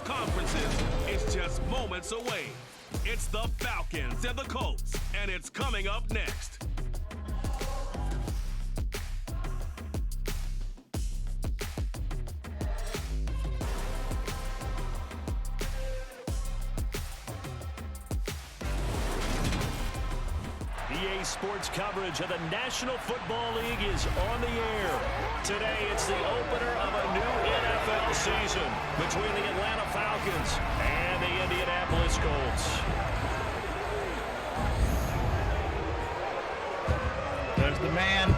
of conferences is just moments away. It's the Falcons and the Colts, and it's coming up next. EA Sports coverage of the National Football League is on the air. Today, it's the opener of a new NFL season between the Atlanta Falcons and the Indianapolis Colts. There's the man.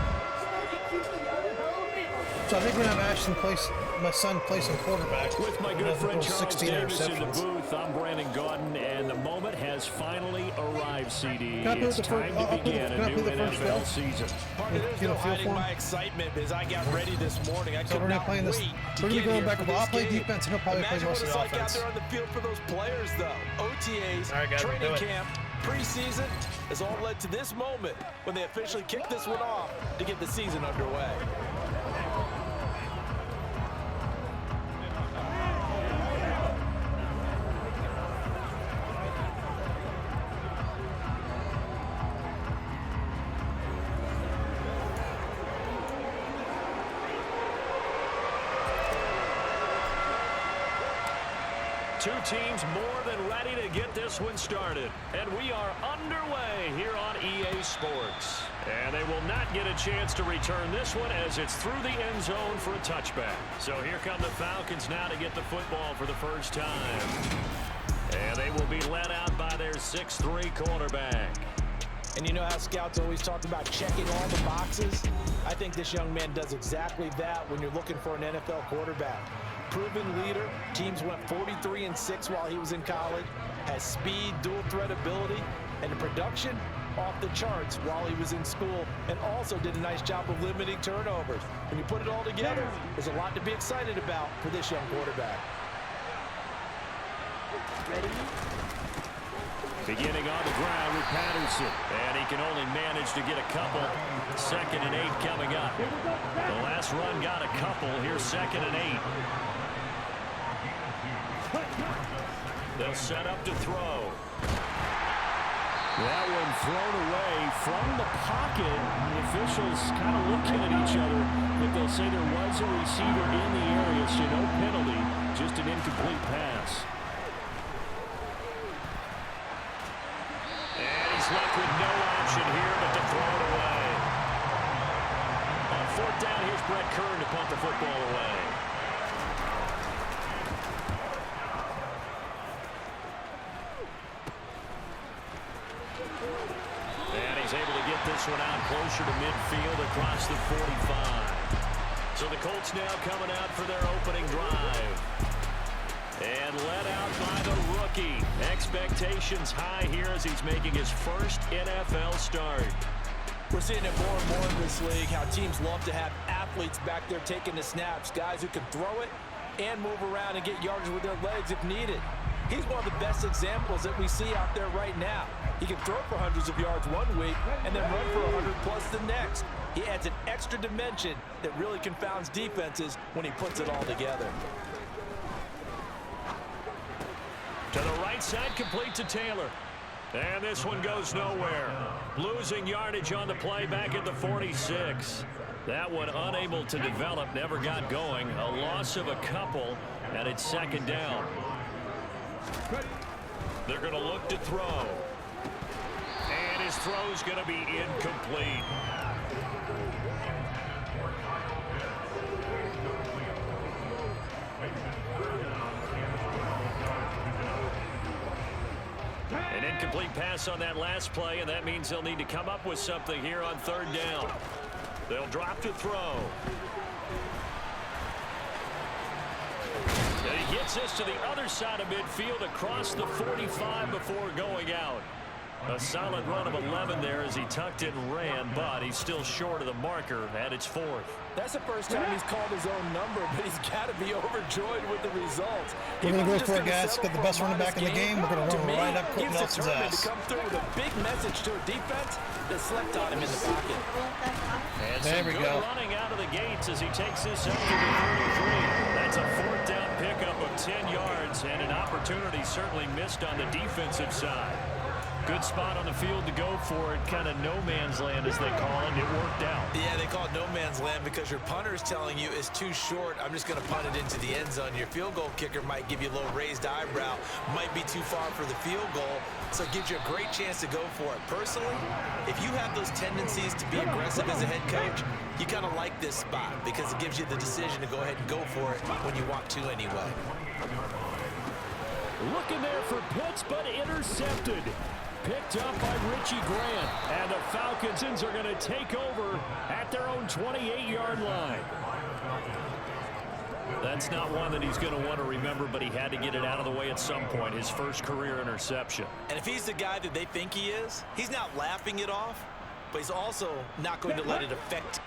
So I think we're going to have Ashton my son play some quarterback. With my good friend Charles Davis in the booth, I'm Brandon Gaudin, and the moment has finally arrived, CD. It's time to begin a new NFL season. There's no hiding my excitement as I got ready this morning. I could not wait to get here. We're going to be going back. I'll play defense, and he'll probably play most of the offense. Imagine what it's like out there on the field for those players, though. OTAs, training camp, preseason has all led to this moment when they officially kick this one off to get the season underway. Two teams more than ready to get this one started. And we are underway here on EA Sports. And they will not get a chance to return this one as it's through the end zone for a touchback. So here come the Falcons now to get the football for the first time. And they will be led out by their 6'3" quarterback. And you know how scouts always talk about checking all the boxes? I think this young man does exactly that when you're looking for an NFL quarterback. Proven leader, teams went 43-6 while he was in college, has speed, dual threat ability, and the production off the charts while he was in school, and also did a nice job of limiting turnovers. When you put it all together, there's a lot to be excited about for this young quarterback. Ready? Beginning on the ground with Patterson, and he can only manage to get a couple. 2nd and 8 coming up. The last run got a couple. Here's 2nd and 8. They'll set up to throw. That one thrown away from the pocket. The officials kind of looking at each other, but they'll say there was a receiver in the area, so no penalty, just an incomplete pass. And he's left with no option here but to throw it away. On 4th down, here's Brett Kern to punt the football away. And he's able to get this one out closer to midfield across the 45. So the Colts now coming out for their opening drive. And led out by the rookie. Expectations high here as he's making his first NFL start. We're seeing it more and more in this league, how teams love to have athletes back there taking the snaps, guys who can throw it and move around and get yardage with their legs if needed. He's one of the best examples that we see out there right now. He can throw for hundreds of yards one week and then run for 100+ the next. He adds an extra dimension that really confounds defenses when he puts it all together. To the right side, complete to Taylor. And this one goes nowhere. Losing yardage on the play back at the 46. That one unable to develop, never got going. A loss of a couple, and it's 2nd down. They're going to look to throw. And his throw's going to be incomplete. An incomplete pass on that last play, and that means they'll need to come up with something here on 3rd down. They'll drop to throw. And he gets this to the other side of midfield across the 45 before going out. A solid run of 11 there as he tucked it and ran, but he's still short of the marker, and it's 4th. That's the first time he's called his own number, but he's got to be overjoyed with the results. We're going to go for it, guys. Get the best running back in the game. We're going to run right up Quentin Nelson's ass. To come through with a big message to a defense that slept on him in the pocket. And there we go. Running out of the gates as he takes this up to the 33. That's a 4th down pickup of 10 yards. yards, and an opportunity certainly missed on the defensive side. Good spot on the field to go for it. Kind of no man's land, as they call it. It worked out. Yeah, they call it no man's land because your punter is telling you it's too short. I'm just going to punt it into the end zone. Your field goal kicker might give you a little raised eyebrow. Might be too far for the field goal. So it gives you a great chance to go for it. Personally, if you have those tendencies to be aggressive as a head coach, you kind of like this spot because it gives you the decision to go ahead and go for it when you want to anyway. Looking there for Pitts, but intercepted. Picked up by Richie Grant. And the Falcons are going to take over at their own 28-yard line. That's not one that he's going to want to remember, but he had to get it out of the way at some point. His first career interception. And if he's the guy that they think he is, he's not laughing it off, but he's also not going to let it affect him.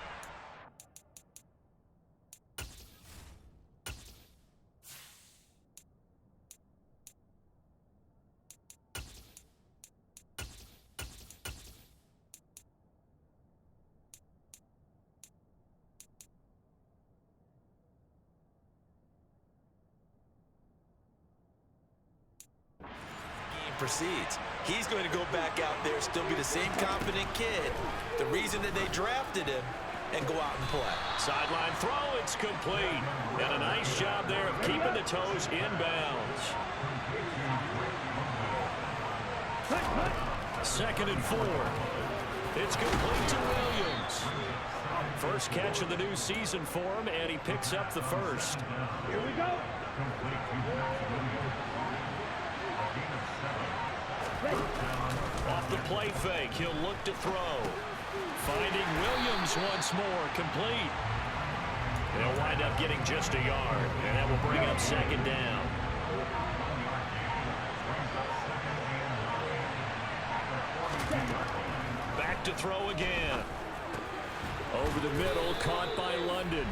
Proceeds. He's going to go back out there, still be the same confident kid, the reason that they drafted him, and go out and play. Sideline throw, it's complete. And a nice job there of keeping the toes in bounds. 2nd and 4. It's complete to Williams. First catch of the new season for him, and he picks up the first. Here we go. Off the play fake, he'll look to throw. Finding Williams once more, complete. They'll wind up getting just a yard, and that will bring up 2nd down. Back to throw again. Over the middle, caught by London.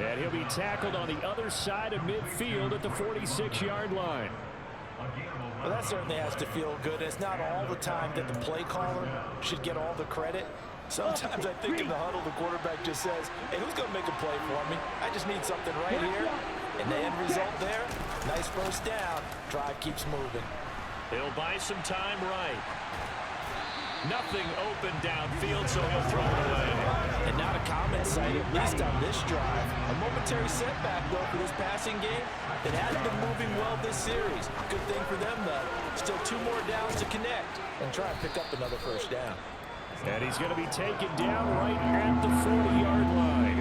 And he'll be tackled on the other side of midfield at the 46-yard line. Well, that certainly has to feel good. It's not all the time that the play caller should get all the credit. Sometimes I think in the huddle, the quarterback just says, hey, who's going to make a play for me? I just need something right here. And the end result there, nice first down. Drive keeps moving. He'll buy some time right. Nothing open downfield, so he'll throw it away. And not a common sight, at least on this drive. A momentary setback, though, for this passing game. It hasn't been moving well this series. Good thing for them, though. Still 2 more downs to connect and try and pick up another first down. And he's going to be taken down right at the 40-yard line.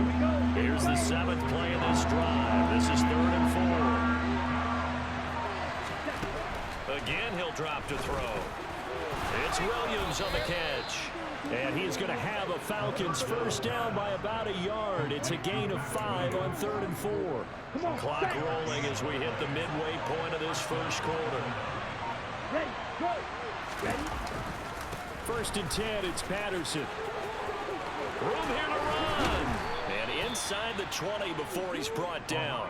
Here's the 7th play of this drive. This is 3rd and 4. Again, he'll drop to throw. It's Williams on the catch. And he's going to have a Falcons first down by about a yard. It's a gain of 5 on 3rd and 4. Clock rolling as we hit the midway point of this first quarter. Ready, go. Ready. 1st and 10, it's Patterson. Room here to run. And inside the 20 before he's brought down.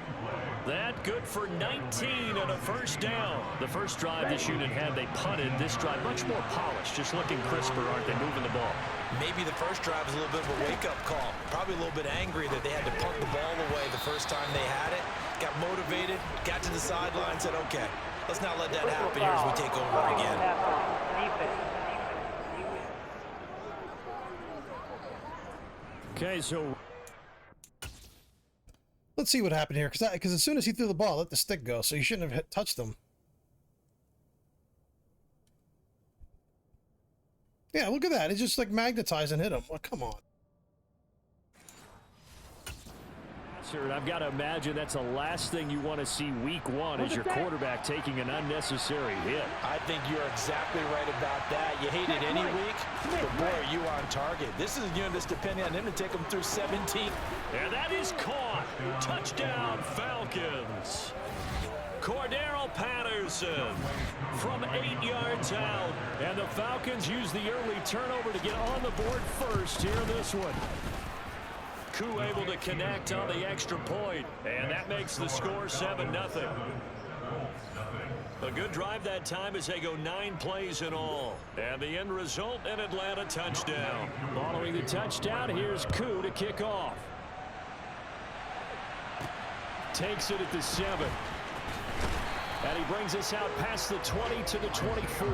That good for 19 and a first down. The first drive this unit had, they punted. This drive much more polished, just looking crisper, aren't they, moving the ball? Maybe the first drive was a little bit of a wake-up call. Probably a little bit angry that they had to punt the ball away the first time they had it. Got motivated, got to the sideline, said, okay, let's not let that happen here as we take over again. Okay, so let's see what happened here, because as soon as he threw the ball, let the stick go, so you shouldn't have touched him. Yeah, look at that. It just like magnetized and hit him. Well, come on. I've got to imagine that's the last thing you want to see week 1 is your quarterback taking an unnecessary hit. I think you're exactly right about that. You hate it any week, but boy, are you on target. This is a unit that's depending on him to take them through 17. And that is caught. Touchdown, Falcons. Cordero Patterson from 8 yards out. And the Falcons use the early turnover to get on the board first here in this one. Koo able to connect on the extra point, and that makes the score 7-0. A good drive that time as they go 9 plays in all. And the end result, an Atlanta touchdown. Following the touchdown, here's Koo to kick off. Takes it at the 7. he brings us out past the 20 to the 24.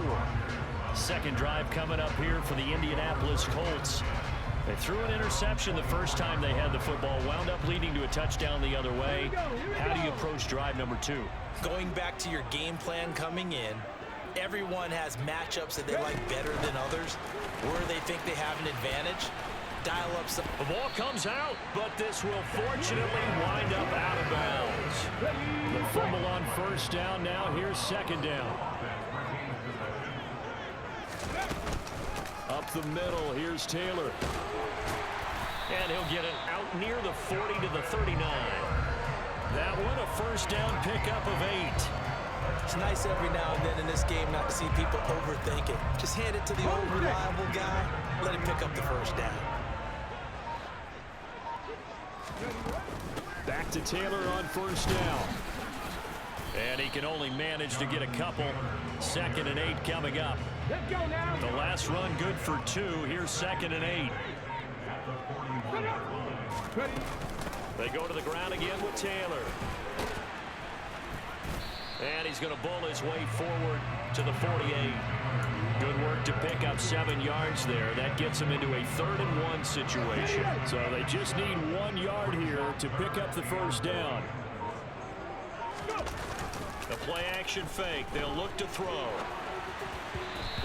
Second drive coming up here for the Indianapolis Colts. They threw an interception the first time they had the football, wound up leading to a touchdown the other way. How do you approach drive number 2? Going back to your game plan coming in, everyone has matchups that they like better than others, where they think they have an advantage. Dial up some. The ball comes out, but this will fortunately wind up out of bounds. The fumble on first down now. Here's second down. Up the middle, here's Taylor. And he'll get it out near the 40 to the 39. That one a first down pickup of 8. It's nice every now and then in this game not to see people overthink it. Just hand it to the old reliable guy. Let him pick up the first down. Back to Taylor on first down. And he can only manage to get a couple. 2nd and 8 coming up. The last run good for 2. Here's 2nd and 8. They go to the ground again with Taylor. And he's going to bull his way forward to the 48. Good work to pick up 7 yards there. That gets him into a 3rd and 1 situation. So they just need 1 yard here to pick up the first down. The play action fake. They'll look to throw.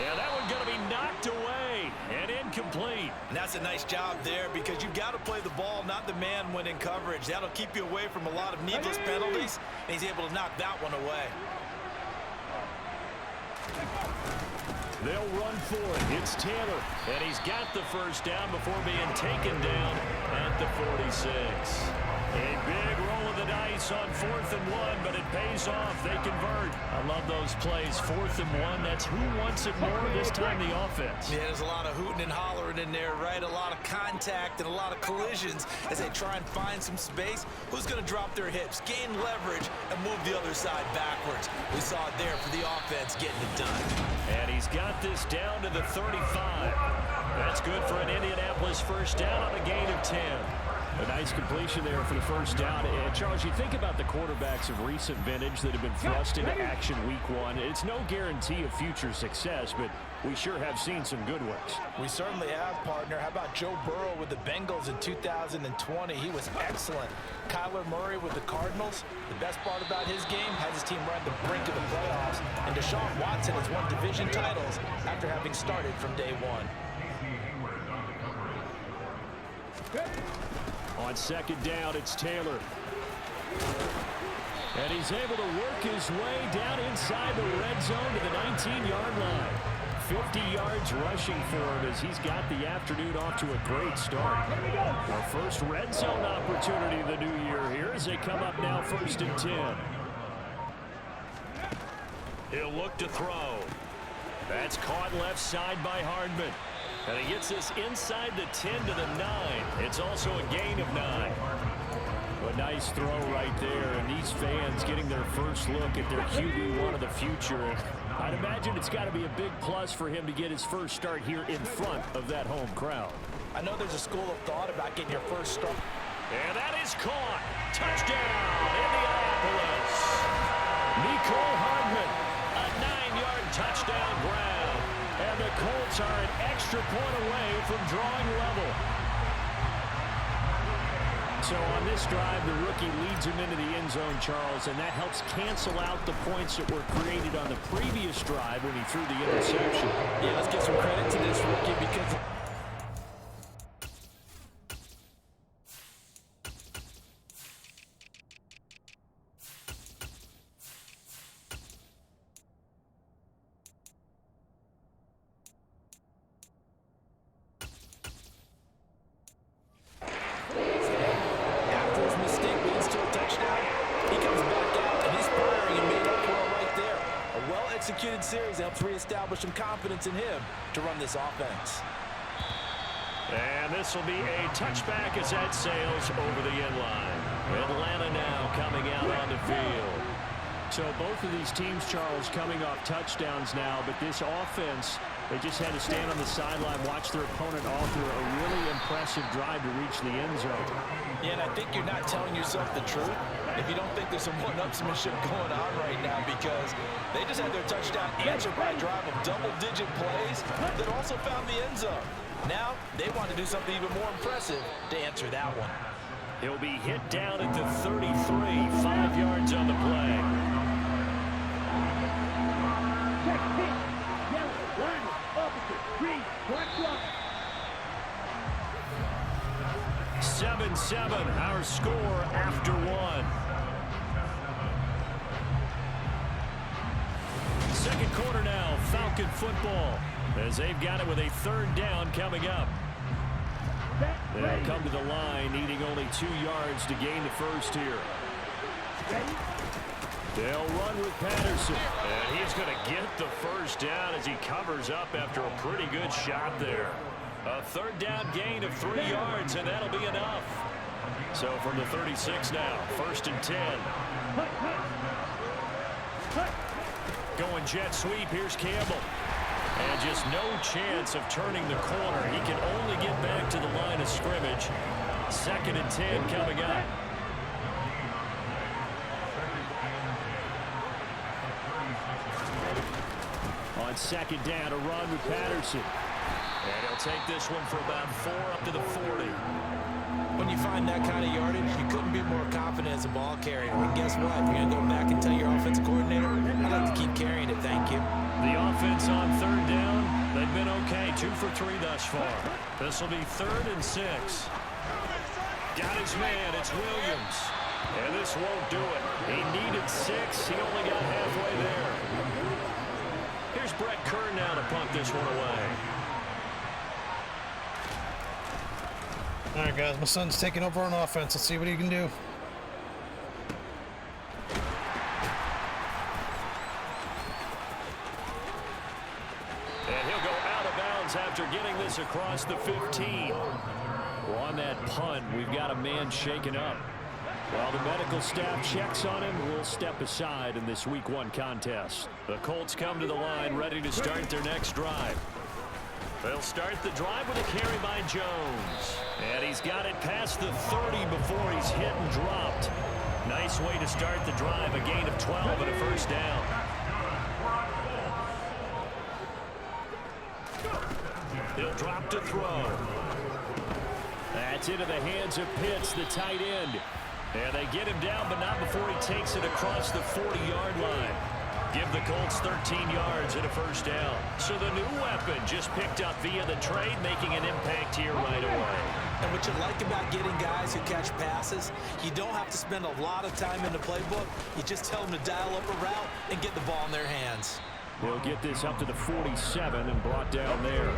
Yeah, that one's going to be knocked away and incomplete. And that's a nice job there because you've got to play the ball, not the man when in coverage. That'll keep you away from a lot of needless penalties, and he's able to knock that one away. They'll run for it. It's Taylor, and he's got the first down before being taken down at the 46. A big roll of the dice on 4th and 1, but it pays off. They convert. I love those plays. 4th and 1, that's who wants it more this time, the offense. Yeah, there's a lot of hooting and hollering in there, right? A lot of contact and a lot of collisions as they try and find some space. Who's going to drop their hips, gain leverage, and move the other side backwards? We saw it there for the offense getting it done. And he's got this down to the 35. That's good for an Indianapolis first down on a gain of 10. A nice completion there for the first down. And Charles, you think about the quarterbacks of recent vintage that have been thrust into action week 1. It's no guarantee of future success, but we sure have seen some good ones. We certainly have, partner. How about Joe Burrow with the Bengals in 2020? He was excellent. Kyler Murray with the Cardinals. The best part about his game, has his team right at the brink of the playoffs. And Deshaun Watson has won division titles after having started from day 1. On second down, it's Taylor. And he's able to work his way down inside the red zone to the 19-yard line. 50 yards rushing for him as he's got the afternoon off to a great start. Our first red zone opportunity of the new year here as they come up now 1st and 10. He'll look to throw. That's caught left side by Hardman. And he gets this inside the 10 to the 9. It's also a gain of 9. A nice throw right there, and these fans getting their first look at their QB1 of the future. And I'd imagine it's got to be a big plus for him to get his first start here in front of that home crowd. I know there's a school of thought about getting your first start. And that is caught. Touchdown, Indianapolis. Nicole Hardman, a 9-yard touchdown grab. And the Colts are an extra point away from drawing level. So on this drive, the rookie leads him into the end zone, Charles, and that helps cancel out the points that were created on the previous drive when he threw the interception. Yeah, let's give some credit to this rookie because series helps reestablish some confidence in him to run this offense. And this will be a touchback as that sails over the end line. Atlanta now coming out on the field. So both of these teams, Charles, coming off touchdowns now, but this offense, they just had to stand on the sideline, watch their opponent author a really impressive drive to reach the end zone. Yeah, and I think you're not telling yourself the truth. if you don't think there's some one-upsmanship going on right now, because they just had their touchdown answered by a drive of double-digit plays that also found the end zone. Now they want to do something even more impressive to answer that one. He'll be hit down at the 33, 5 yards on the play. 7-7, our score after one. Second quarter now, Falcon football, as they've got it with a third down coming up. They'll come to the line, needing only 2 yards to gain the first here. They'll run with Patterson, and he's going to get the first down as he covers up after a pretty good shot there. A third down gain of 3 yards, and that'll be enough. So from the 36 now, 1st and 10. Going jet sweep, here's Campbell. And just no chance of turning the corner. He can only get back to the line of scrimmage. 2nd and 10 coming up. On 2nd down, a run with Patterson. And he'll take this one for about 4 up to the 40. When you find that kind of yardage, you couldn't be more confident as a ball carrier. And guess what? You're going to go back and tell your offensive coordinator, I'd like to keep carrying it, thank you. The offense on 3rd down, they've been okay. 2 for 3 thus far. This will be 3rd and 6. Got his man, it's Williams. And this won't do it. He needed 6. He only got halfway there. Here's Brett Kern now to punt this one away. All right, guys, my son's taking over on offense. Let's see what he can do. And he'll go out of bounds after getting this across the 15. Well, on that punt, we've got a man shaken up. While the medical staff checks on him, we'll step aside in this Week 1 contest. The Colts come to the line, ready to start their next drive. They'll start the drive with a carry by Jones. And he's got it past the 30 before he's hit and dropped. Nice way to start the drive, a gain of 12 and a first down. He'll drop to throw. That's into the hands of Pitts, the tight end. And they get him down, but not before he takes it across the 40-yard line. Give the Colts 13 yards and a first down. So the new weapon just picked up via the trade, making an impact here right away. And what you like about getting guys who catch passes, you don't have to spend a lot of time in the playbook. You just tell them to dial up a route and get the ball in their hands. They'll get this up to the 47 and brought down there.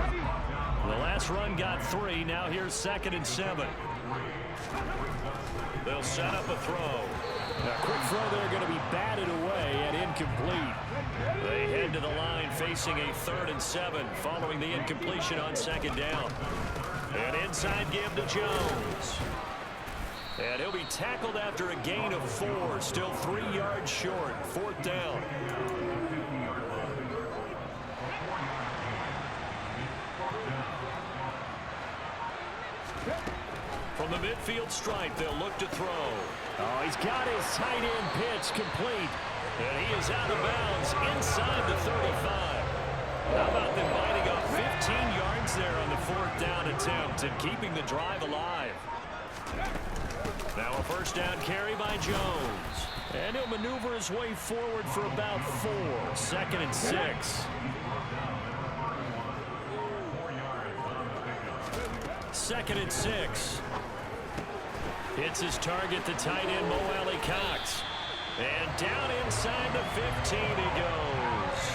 The last run got 3. Now here's 2nd and 7. They'll set up a throw. A quick throw there going to be batted away and incomplete. They head to the line facing a 3rd and 7 following the incompletion on 2nd down. An inside give to Jones. And he'll be tackled after a gain of 4. Still 3 yards short. 4th down. From the midfield stripe, they'll look to throw. Oh, he's got his tight end pitch complete. And he is out of bounds inside the 35. How about them biting up 15 yards there on the 4th down attempt and keeping the drive alive? Now a first down carry by Jones. And he'll maneuver his way forward for about 4. 2nd and 6. 2nd and 6. Hits his target, the tight end, Mo Alley Cox. And down inside the 15 he goes.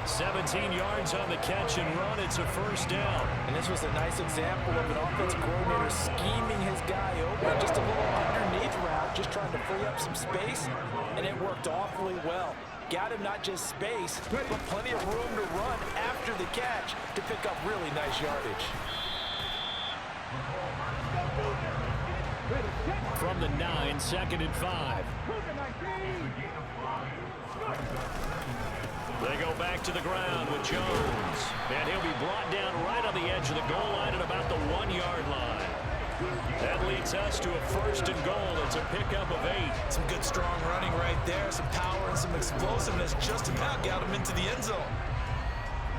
17 yards on the catch and run. It's a first down. And this was a nice example of an offensive coordinator scheming his guy open. Just a little underneath route, just trying to free up some space. And it worked awfully well. Got him not just space, but plenty of room to run after the catch to pick up really nice yardage. From the 9, 2nd and 5. They go back to the ground with Jones. And he'll be brought down right on the edge of the goal line at about the 1-yard line. That leads us to a 1st and goal. It's a pickup of 8. Some good strong running right there. Some power and some explosiveness just about got him into the end zone.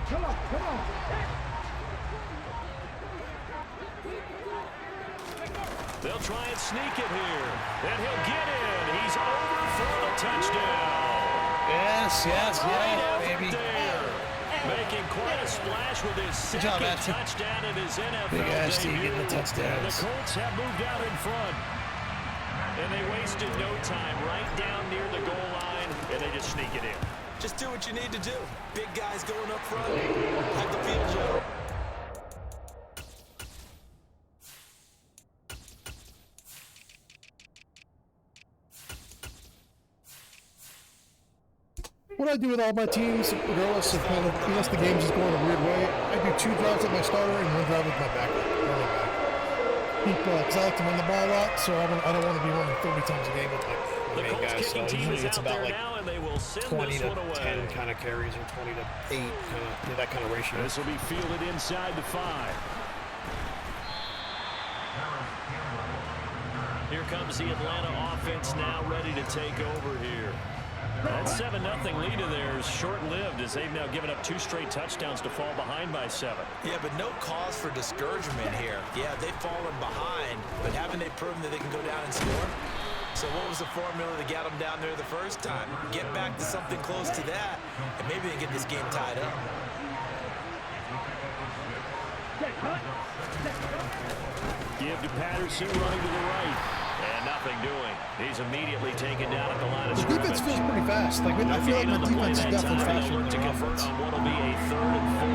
Come on. They'll try and sneak it here. And he'll get in. He's over for the touchdown. Yes, baby. There. Making quite a splash with his second touchdown in his NFL debut. Getting the touchdowns. And the Colts have moved out in front. And they wasted no time right down near the goal line, and they just sneak it in. Just do what you need to do. Big guys going up front. Have the field general. What I do with all my teams, regardless of unless the game's just going a weird way, I do 2 drives with my starter and 1 drive with my backup. Because I like to run the ball a lot, so I don't want to be running 30 times a game with my main guys. So usually it's about like 20 to 10 kind of carries or 20 to 8, that kind of ratio. This will be fielded inside the 5. Here comes the Atlanta offense now ready to take over here. That 7-0 lead of theirs short-lived as they've now given up 2 straight touchdowns to fall behind by 7. Yeah, but no cause for discouragement here. Yeah, they've fallen behind, but haven't they proven that they can go down and score? So what was the formula that got them down there the first time? Get back to something close to that, and maybe they can get this game tied up. Give to Patterson running to the right. And nothing doing. He's immediately taken down at the line of scrimmage. The defense feels pretty fast. Like, I feel like my defense is definitely faster than to their convert offense. on what will be a 3rd and 4.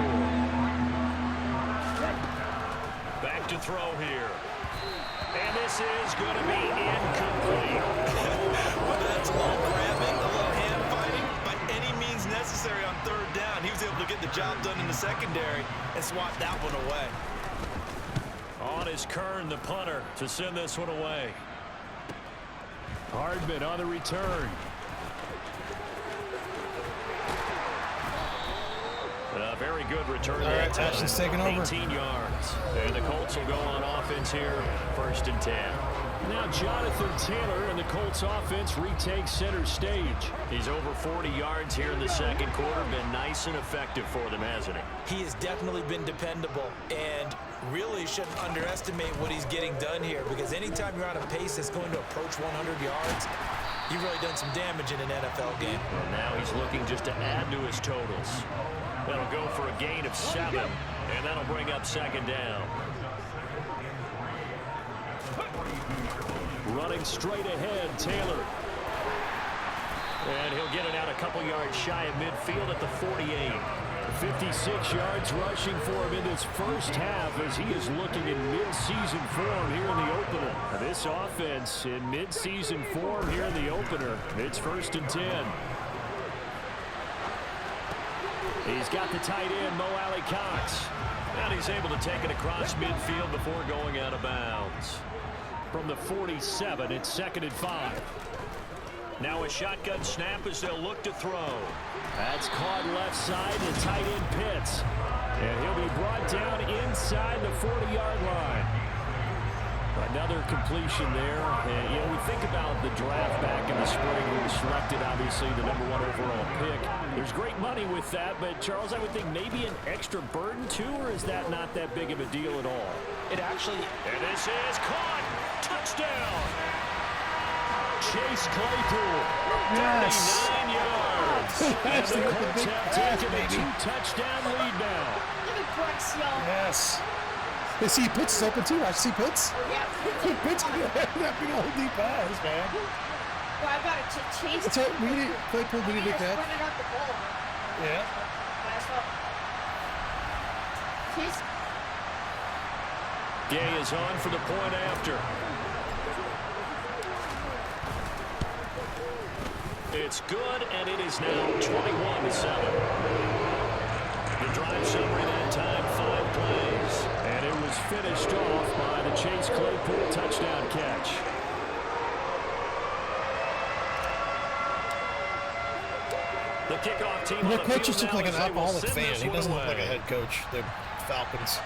Back to throw here. And this is going to be incomplete. Whether that's a little grabbing, a little hand fighting, by any means necessary on 3rd down, he was able to get the job done in the secondary and swat that one away. On is Kern, the punter, to send this one away. Hardman on the return. A very good return. All right, Ashton's taking over. 18 yards. And the Colts will go on offense here, 1st and 10. Now Jonathan Taylor and the Colts offense retakes center stage. He's over 40 yards here in the 2nd quarter. Been nice and effective for them, hasn't he? He has definitely been dependable, and really shouldn't underestimate what he's getting done here, because anytime you're on a pace that's going to approach 100 yards, you've really done some damage in an NFL game. Well, now he's looking just to add to his totals. That'll go for a gain of 7, and that'll bring up 2nd down. Running straight ahead, Taylor. And he'll get it out a couple yards shy of midfield at the 48. 56 yards rushing for him in this first half as he is looking in mid-season form here in the opener. This offense in mid-season form here in the opener. It's 1st and 10. He's got the tight end, Mo Alley-Cox. And he's able to take it across midfield before going out of bounds. From the 47, it's 2nd and 5. Now a shotgun snap as they'll look to throw. That's caught left side to tight end Pitts. And he'll be brought down inside the 40-yard line. Another completion there. And, you know, we think about the draft back in the spring. He was selected, obviously, the #1 overall pick. There's great money with that, but, Charles, I would think maybe an extra burden, too, or is that not that big of a deal at all? It actually... And this is caught. Touchdown. Chase Claypool. Yes. 39 yards. And the Colts have taken a 2-touchdown lead now. Give it Brooks, y'all. Yes. You see Pitts is open too. I see Pitts. Yeah. Pitts, that big old deep pass, man. Well, I got it to Chase. That's right. We need Claypool. We need to Just catch. running out the ball. Yeah. Might as well. Chase. Gay is on for the point after. It's good, and it is now 21-7. The drive summary that time, 5 plays. And it was finished off by the Chase Claypool touchdown catch. The kickoff team. The coach just looks like an alcoholic fan. He doesn't look like a head coach. The Falcons.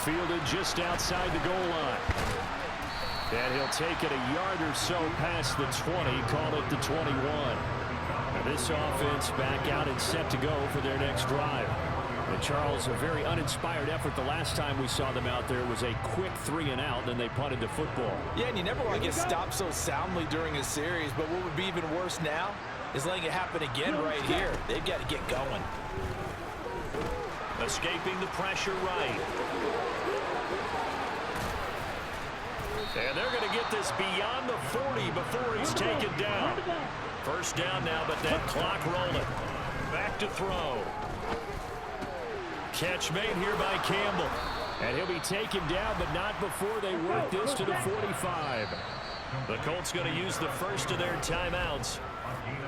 fielded just outside the goal line. And he'll take it a yard or so past the 20, call it the 21. Now this offense back out and set to go for their next drive. And Charles, a very uninspired effort. The last time we saw them out there was a quick 3-and-out, then they punted the football. Yeah, and you never want to get stopped so soundly during a series, but what would be even worse now is letting it happen again right here. They've got to get going. Escaping the pressure right. And they're going to get this beyond the 40 before he's taken down. First down now, but that clock rolling. Back to throw. Catch made here by Campbell. And he'll be taken down, but not before they work this to the 45. The Colts going to use the first of their timeouts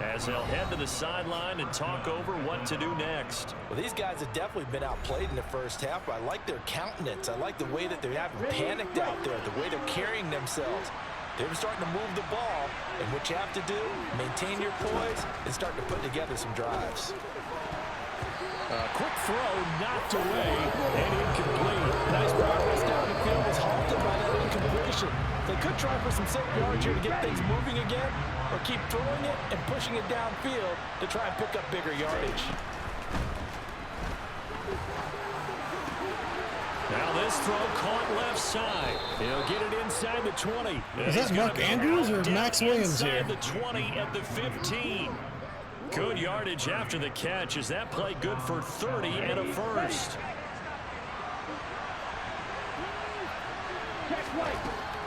as they'll head to the sideline and talk over what to do next. Well, these guys have definitely been outplayed in the first half, but I like their countenance. I like the way that they haven't panicked out there, the way they're carrying themselves. They're starting to move the ball, and what you have to do, maintain your poise and start to put together some drives. Quick throw knocked away and incomplete. Nice progress down the field was halted by that incompletion. They could try for some safe yards here to get things moving again, or keep throwing it and pushing it downfield to try and pick up bigger yardage. Now this throw caught left side. He'll get it inside the 20. Is that Mark Andrews or Max Williams here? The 20 at the 15. Good yardage after the catch. Is that play good for 30 and a first?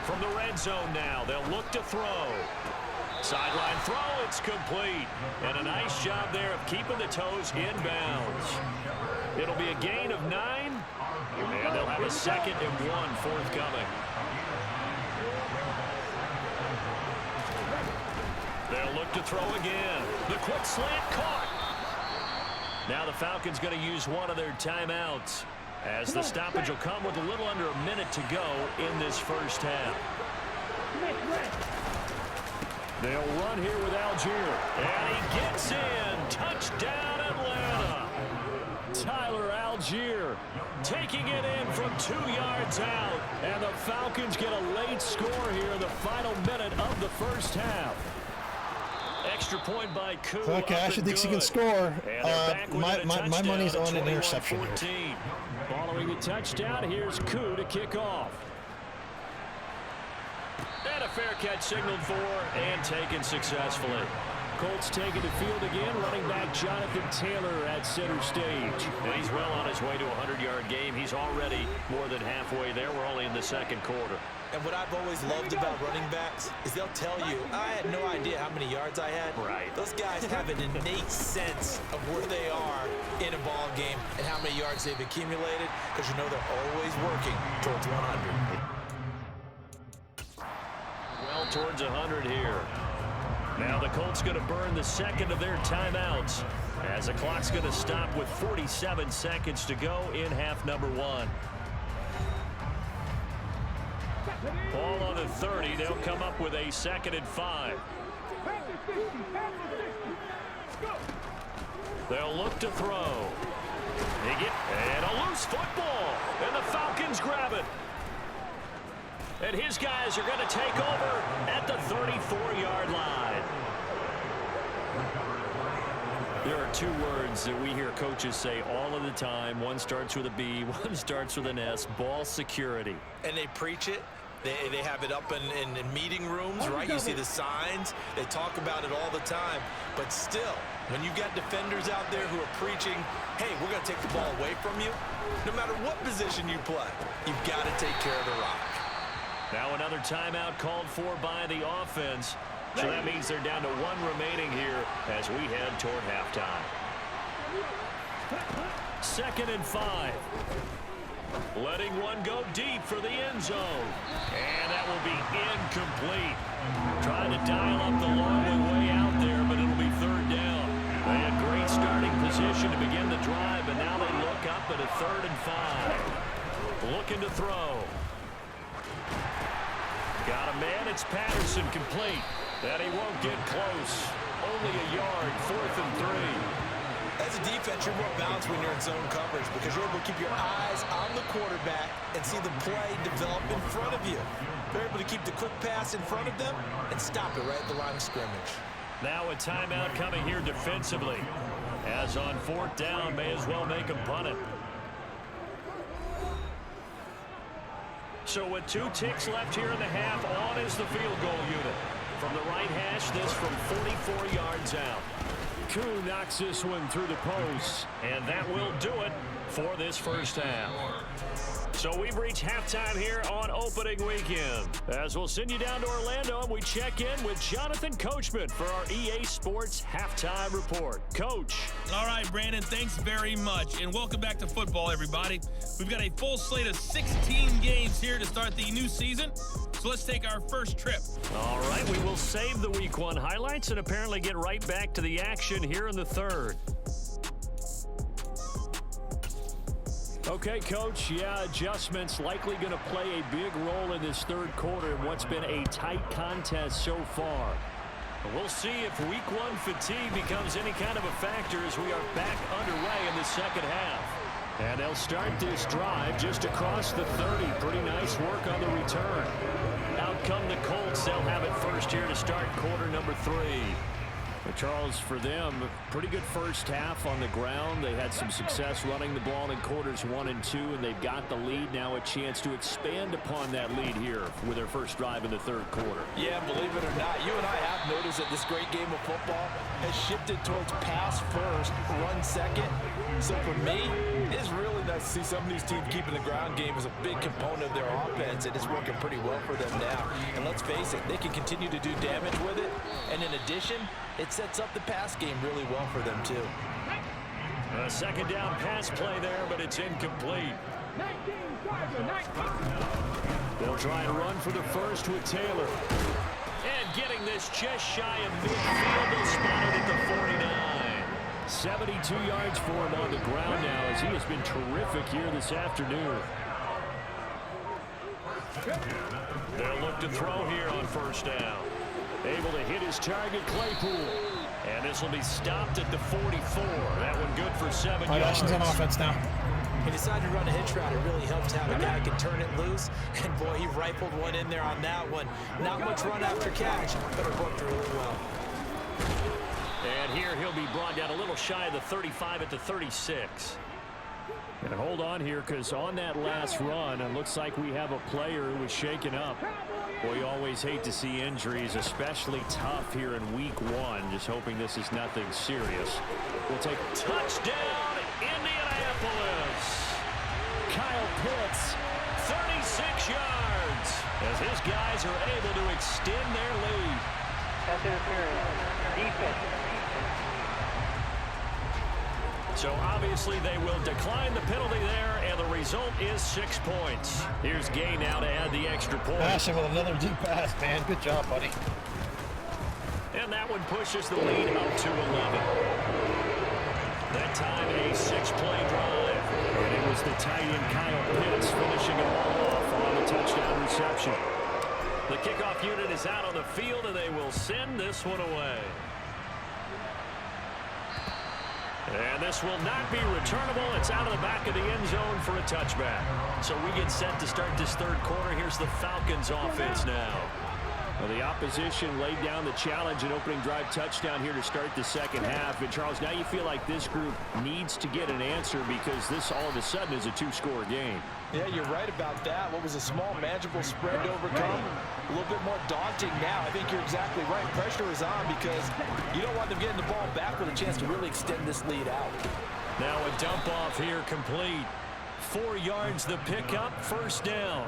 From the red zone now, they'll look to throw. Sideline throw, it's complete. And a nice job there of keeping the toes inbounds. It'll be a gain of 9. And they'll have a 2nd and 1 forthcoming. They'll look to throw again. The quick slant caught. Now the Falcons going to use one of their timeouts as the stoppage will come with a little under a minute to go in this first half. They'll run here with Algier. And he gets in. Touchdown, Atlanta. Tyler Algier taking it in from 2 yards out. And the Falcons get a late score here in the final minute of the first half. Extra point by Koo. Okay, Ashley thinks he can score. My money's on an interception here. Following the touchdown, here's Koo to kick off. And a fair catch signaled for and taken successfully. Colts taking the field again. Running back Jonathan Taylor at center stage. And he's well on his way to a 100-yard game. He's already more than halfway there. We're only in the second quarter. And what I've always loved about running backs is they'll tell you, I had no idea how many yards I had. Right. Those guys have an innate sense of where they are in a ball game and how many yards they've accumulated, because you know they're always working towards 100. Well towards 100 here. Now the Colts going to burn the second of their timeouts as the clock's going to stop with 47 seconds to go in half number 1. Ball on the 30. They'll come up with a 2nd and 5. They'll look to throw. And a loose football. And the Falcons grab it. And his guys are going to take over at the 34-yard line. There are 2 words that we hear coaches say all of the time. One starts with a B, one starts with an S. Ball security. And they preach it. They have it up in meeting rooms, right? You see the signs. They talk about it all the time. But still, when you've got defenders out there who are preaching, hey, we're going to take the ball away from you, no matter what position you play, you've got to take care of the rock. Now another timeout called for by the offense. So that means they're down to 1 remaining here as we head toward halftime. 2nd and 5. Letting one go deep for the end zone. And that will be incomplete. Trying to dial up the long way out there, but it'll be 3rd down. They had great starting position to begin the drive, but now they look up at a 3rd and 5. Looking to throw. Got a man, it's Patterson complete. That he won't get close. Only a yard, 4th and 3. As As a defense, you're more balanced when you're in zone coverage because you're able to keep your eyes on the quarterback and see the play develop in front of you. They're able to keep the quick pass in front of them and stop it right at the line of scrimmage. Now a timeout coming here defensively. As on 4th down, may as well make them punt it. So with 2 ticks left here in the half, on is the field goal unit. From the right hash, this from 44 yards out. Koo knocks this one through the post, and that will do it for this first half. So we've reached halftime here on opening weekend. As we'll send you down to Orlando, and we check in with Jonathan Coachman for our EA Sports Halftime Report. Coach. All right, Brandon, thanks very much. And welcome back to football, everybody. We've got a full slate of 16 games here to start the new season. So let's take our first trip. All right, we will save the Week 1 highlights and apparently get right back to the action here in the third. Okay, Coach, adjustments likely going to play a big role in this third quarter in what's been a tight contest so far. We'll see if Week 1 fatigue becomes any kind of a factor as we are back underway in the second half. And they'll start this drive just across the 30. Pretty nice work on the return. Out come the Colts. They'll have it first here to start quarter number 3. But Charles, for them, pretty good first half on the ground. They had some success running the ball in quarters 1 and 2, and they've got the lead. Now a chance to expand upon that lead here with their first drive in the third quarter. Yeah, believe it or not, you and I have noticed that this great game of football has shifted towards pass first, run second. So for me, it's really nice to see some of these teams keeping the ground game as a big component of their offense, and it's working pretty well for them now. And let's face it, they can continue to do damage with it. And in addition, it sets up the pass game really well for them, too. A second down pass play there, but it's incomplete. They'll try and run for the first with Taylor. And getting this just shy of midfield, they'll spot it at the 49. 72 yards for him on the ground now as he has been terrific here this afternoon. They'll look to throw here on first down. Able to hit his target, Claypool. And this will be stopped at the 44. That one good for 7 yards. Actions on offense now. He decided to run a hitch route. It really helps to have a guy who can turn it loose. And, boy, he rifled one in there on that one. Not much run after catch, but it worked really well. And here he'll be brought down a little shy of the 35 at the 36. And hold on here, because on that last run, it looks like we have a player who was shaken up. Boy, you always hate to see injuries, especially tough here in Week 1. Just hoping this is nothing serious. We'll take touchdown, Indianapolis. Kyle Pitts, 36 yards, as his guys are able to extend their lead. That's interference. Defense. So obviously they will decline the penalty there, and the result is 6 points. Here's Gay now to add the extra point. Passing with another deep pass, man. Good job, buddy. And that one pushes the lead up to 11. That time a 6-play drive. And it was the tight end Kyle Pitts finishing it all off on the touchdown reception. The kickoff unit is out on the field, and they will send this one away. And this will not be returnable. It's out of the back of the end zone for a touchback. So we get set to start this third quarter. Here's the Falcons offense now. Well, the opposition laid down the challenge and opening drive touchdown here to start the second half. And, Charles, now you feel like this group needs to get an answer because this all of a sudden is a 2-score game. Yeah, you're right about that. What was a small, manageable spread to overcome, a little bit more daunting now. I think you're exactly right. Pressure is on because you don't want them getting the ball back with a chance to really extend this lead out. Now a dump off here complete. 4 yards the pickup, first down.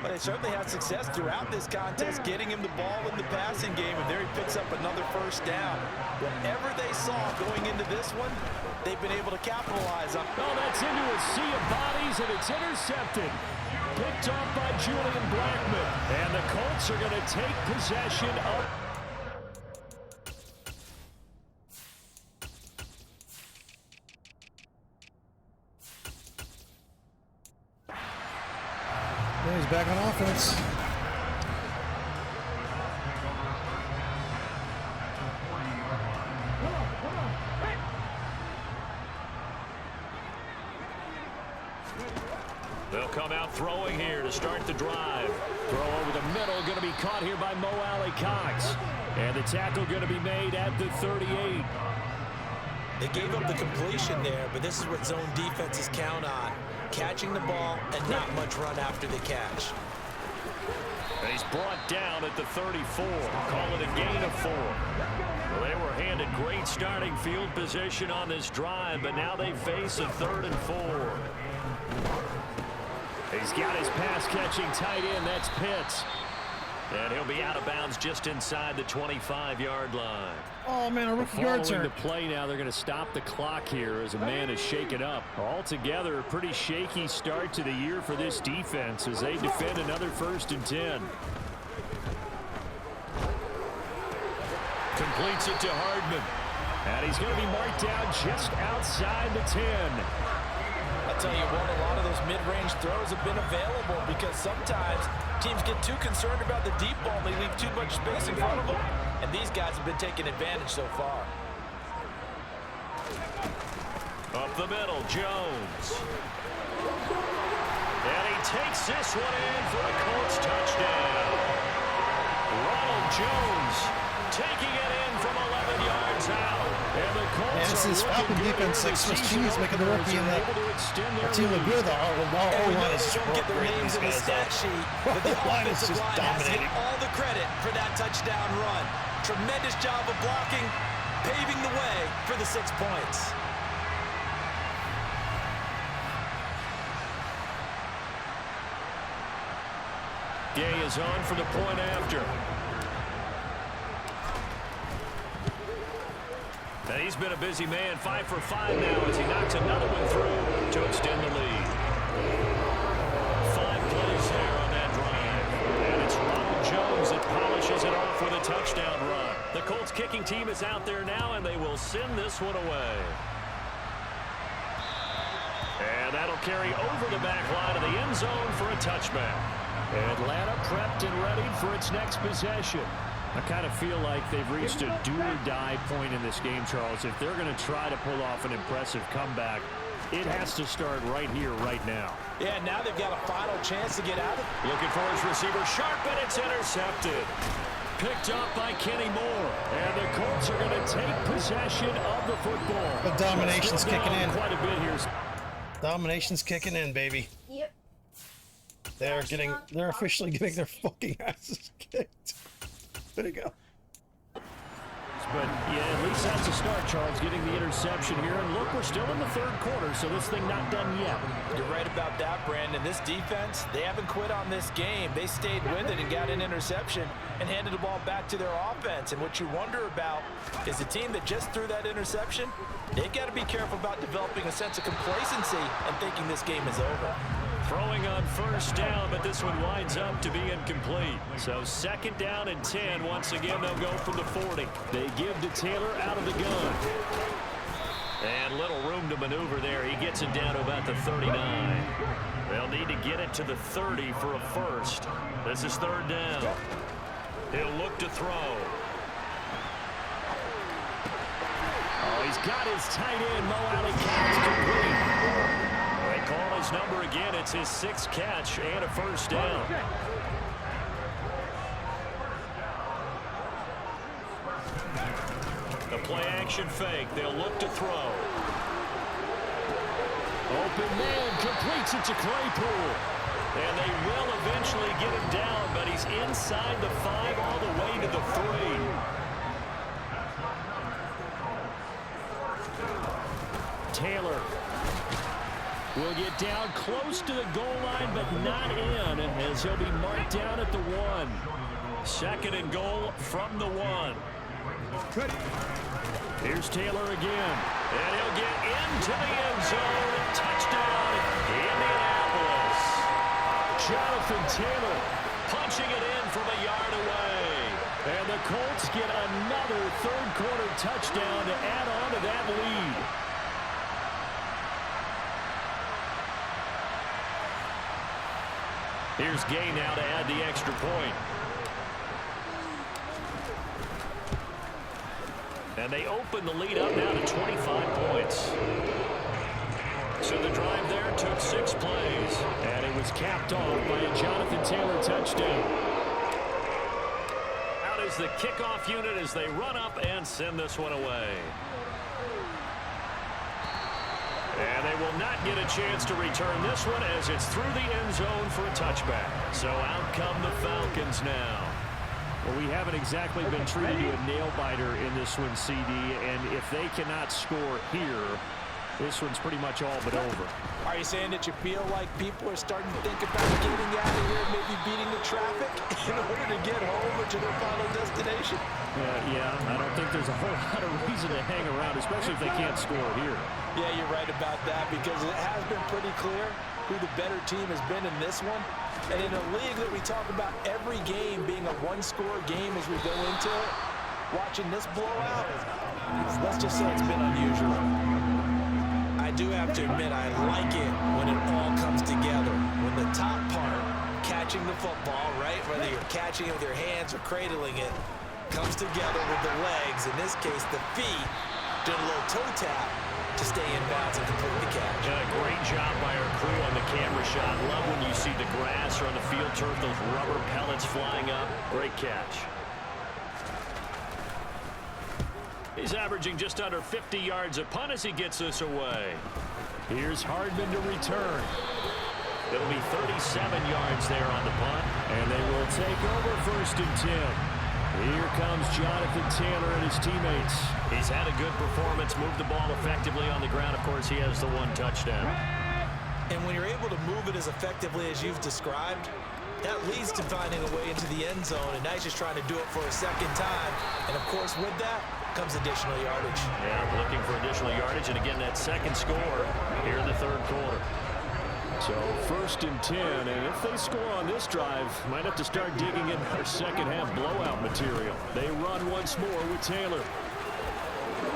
But they certainly had success throughout this contest, getting him the ball in the passing game, and there he picks up another first down. Whatever they saw going into this one, they've been able to capitalize on. Oh, that's into a sea of bodies, and it's intercepted. Picked off by Julian Blackman. And the Colts are going to take possession of... He's back on offense. They'll come out throwing here to start the drive. Throw over the middle, going to be caught here by Mo Alley-Cox. And the tackle going to be made at the 38. They gave up the completion there, but this is what zone defenses count on. Catching the ball and not much run after the catch. He's brought down at the 34. Call it a gain of 4. Well, they were handed great starting field position on this drive, but now they face a 3rd and 4. He's got his pass-catching tight end. That's Pitts. And he'll be out of bounds just inside the 25-yard line. Oh, man, a rookie guard, sir. Following the play now, they're going to stop the clock here as a man is shaken up. Altogether, a pretty shaky start to the year for this defense as they defend another 1st and 10. Completes it to Hardman. And he's going to be marked down just outside the 10. I'll tell you what, a lot of those mid-range throws have been available because sometimes teams get too concerned about the deep ball. They leave too much space in front of them, and these guys have been taking advantage so far. Up the middle, Jones. And he takes this one in for a Colts touchdown. Ronald Jones taking it in from 11 yards out. And the Colts this is Falcon defense, like Swiss cheese, making the rookie in that team look good. Our line is just Get their names in the stat sheet, but the offensive line has to get all the credit for that touchdown run. Tremendous job of blocking, paving the way for the 6 points. Gay is on for the point after. And he's been a busy man, 5 for 5 now as he knocks another one through to extend the lead. 5 plays there on that drive. And it's Ronald Jones that polishes it off with a touchdown run. The Colts kicking team is out there now, and they will send this one away. And that'll carry over the back line of the end zone for a touchback. Atlanta prepped and ready for its next possession. I kind of feel like they've reached a do-or-die point in this game, Charles. If they're going to try to pull off an impressive comeback, it has to start right here, right now. Yeah, now they've got a final chance to get out of it. Looking for his receiver, sharp, and it's intercepted. Picked up by Kenny Moore. And the Colts are going to take possession of the football. The domination's kicking in. Quite a bit here. Domination's kicking in, baby. Yep. They're officially getting their fucking asses kicked. There you go. But, yeah, at least that's a start, Charles, getting the interception here. And look, we're still in the 3rd quarter, so this thing not done yet. You're right about that, Brandon. This defense, they haven't quit on this game. They stayed with it and got an interception and handed the ball back to their offense. And what you wonder about is the team that just threw that interception, they've got to be careful about developing a sense of complacency and thinking this game is over. Throwing on 1st down, but this one winds up to be incomplete. So 2nd down and 10. Once again, they'll go from the 40. They give to Taylor out of the gun. And little room to maneuver there. He gets it down to about the 39. They'll need to get it to the 30 for a first. This is 3rd down. He'll look to throw. Oh, he's got his tight end, Mo Alley-Cox, complete. They call his number again. It's his 6th catch and a 1st down. The play action fake. They'll look to throw. Open man completes it to Claypool. And they will eventually get him down, but he's inside the 5 all the way to the 3. Taylor will get down close to the goal line, but not in, as he'll be marked down at the 1. 2nd and goal from the 1. Here's Taylor again, and he'll get into the end zone. Touchdown, Indianapolis. Jonathan Taylor punching it in from a yard away. And the Colts get another 3rd quarter touchdown to add on to that lead. Here's Gay now to add the extra point. And they open the lead up now to 25 points. So the drive there took 6 plays. And was capped off by a Jonathan Taylor touchdown. Out is the kickoff unit as they run up and send this one away. And they will not get a chance to return this one as it's through the end zone for a touchback. So out come the Falcons now. Well, we haven't exactly been treated to a nail-biter in this one, CD, and if they cannot score here, this one's pretty much all but over. Are you saying that you feel like people are starting to think about getting out of here, maybe beating the traffic in order to get home or to their final destination? Yeah, I don't think there's a whole lot of reason to hang around, especially if they can't score here. Yeah, you're right about that because it has been pretty clear who the better team has been in this one. And in a league that we talk about every game being a one-score game as we go into it, watching this blowout, let's just say it's been unusual. I do have to admit I like it when it all comes together. When the top part, catching the football, right, whether you're catching it with your hands or cradling it, comes together with the legs, in this case the feet, doing a little toe tap to stay in bounds and complete the catch. A great job by our crew on the camera shot. Love when you see the grass or on the field turf, those rubber pellets flying up. Great catch. He's averaging just under 50 yards a punt as he gets this away. Here's Hardman to return. It'll be 37 yards there on the punt, and they will take over 1st and 10. Here comes Jonathan Taylor and his teammates. He's had a good performance, moved the ball effectively on the ground. Of course, he has the one touchdown. And when you're able to move it as effectively as you've described, that leads to finding a way into the end zone, and now he's just trying to do it for a second time. And, of course, with that comes additional yardage. Yeah, looking for additional yardage, and again, that second score here in the 3rd quarter. So 1st and 10, and if they score on this drive, might have to start digging in our second-half blowout material. They run once more with Taylor.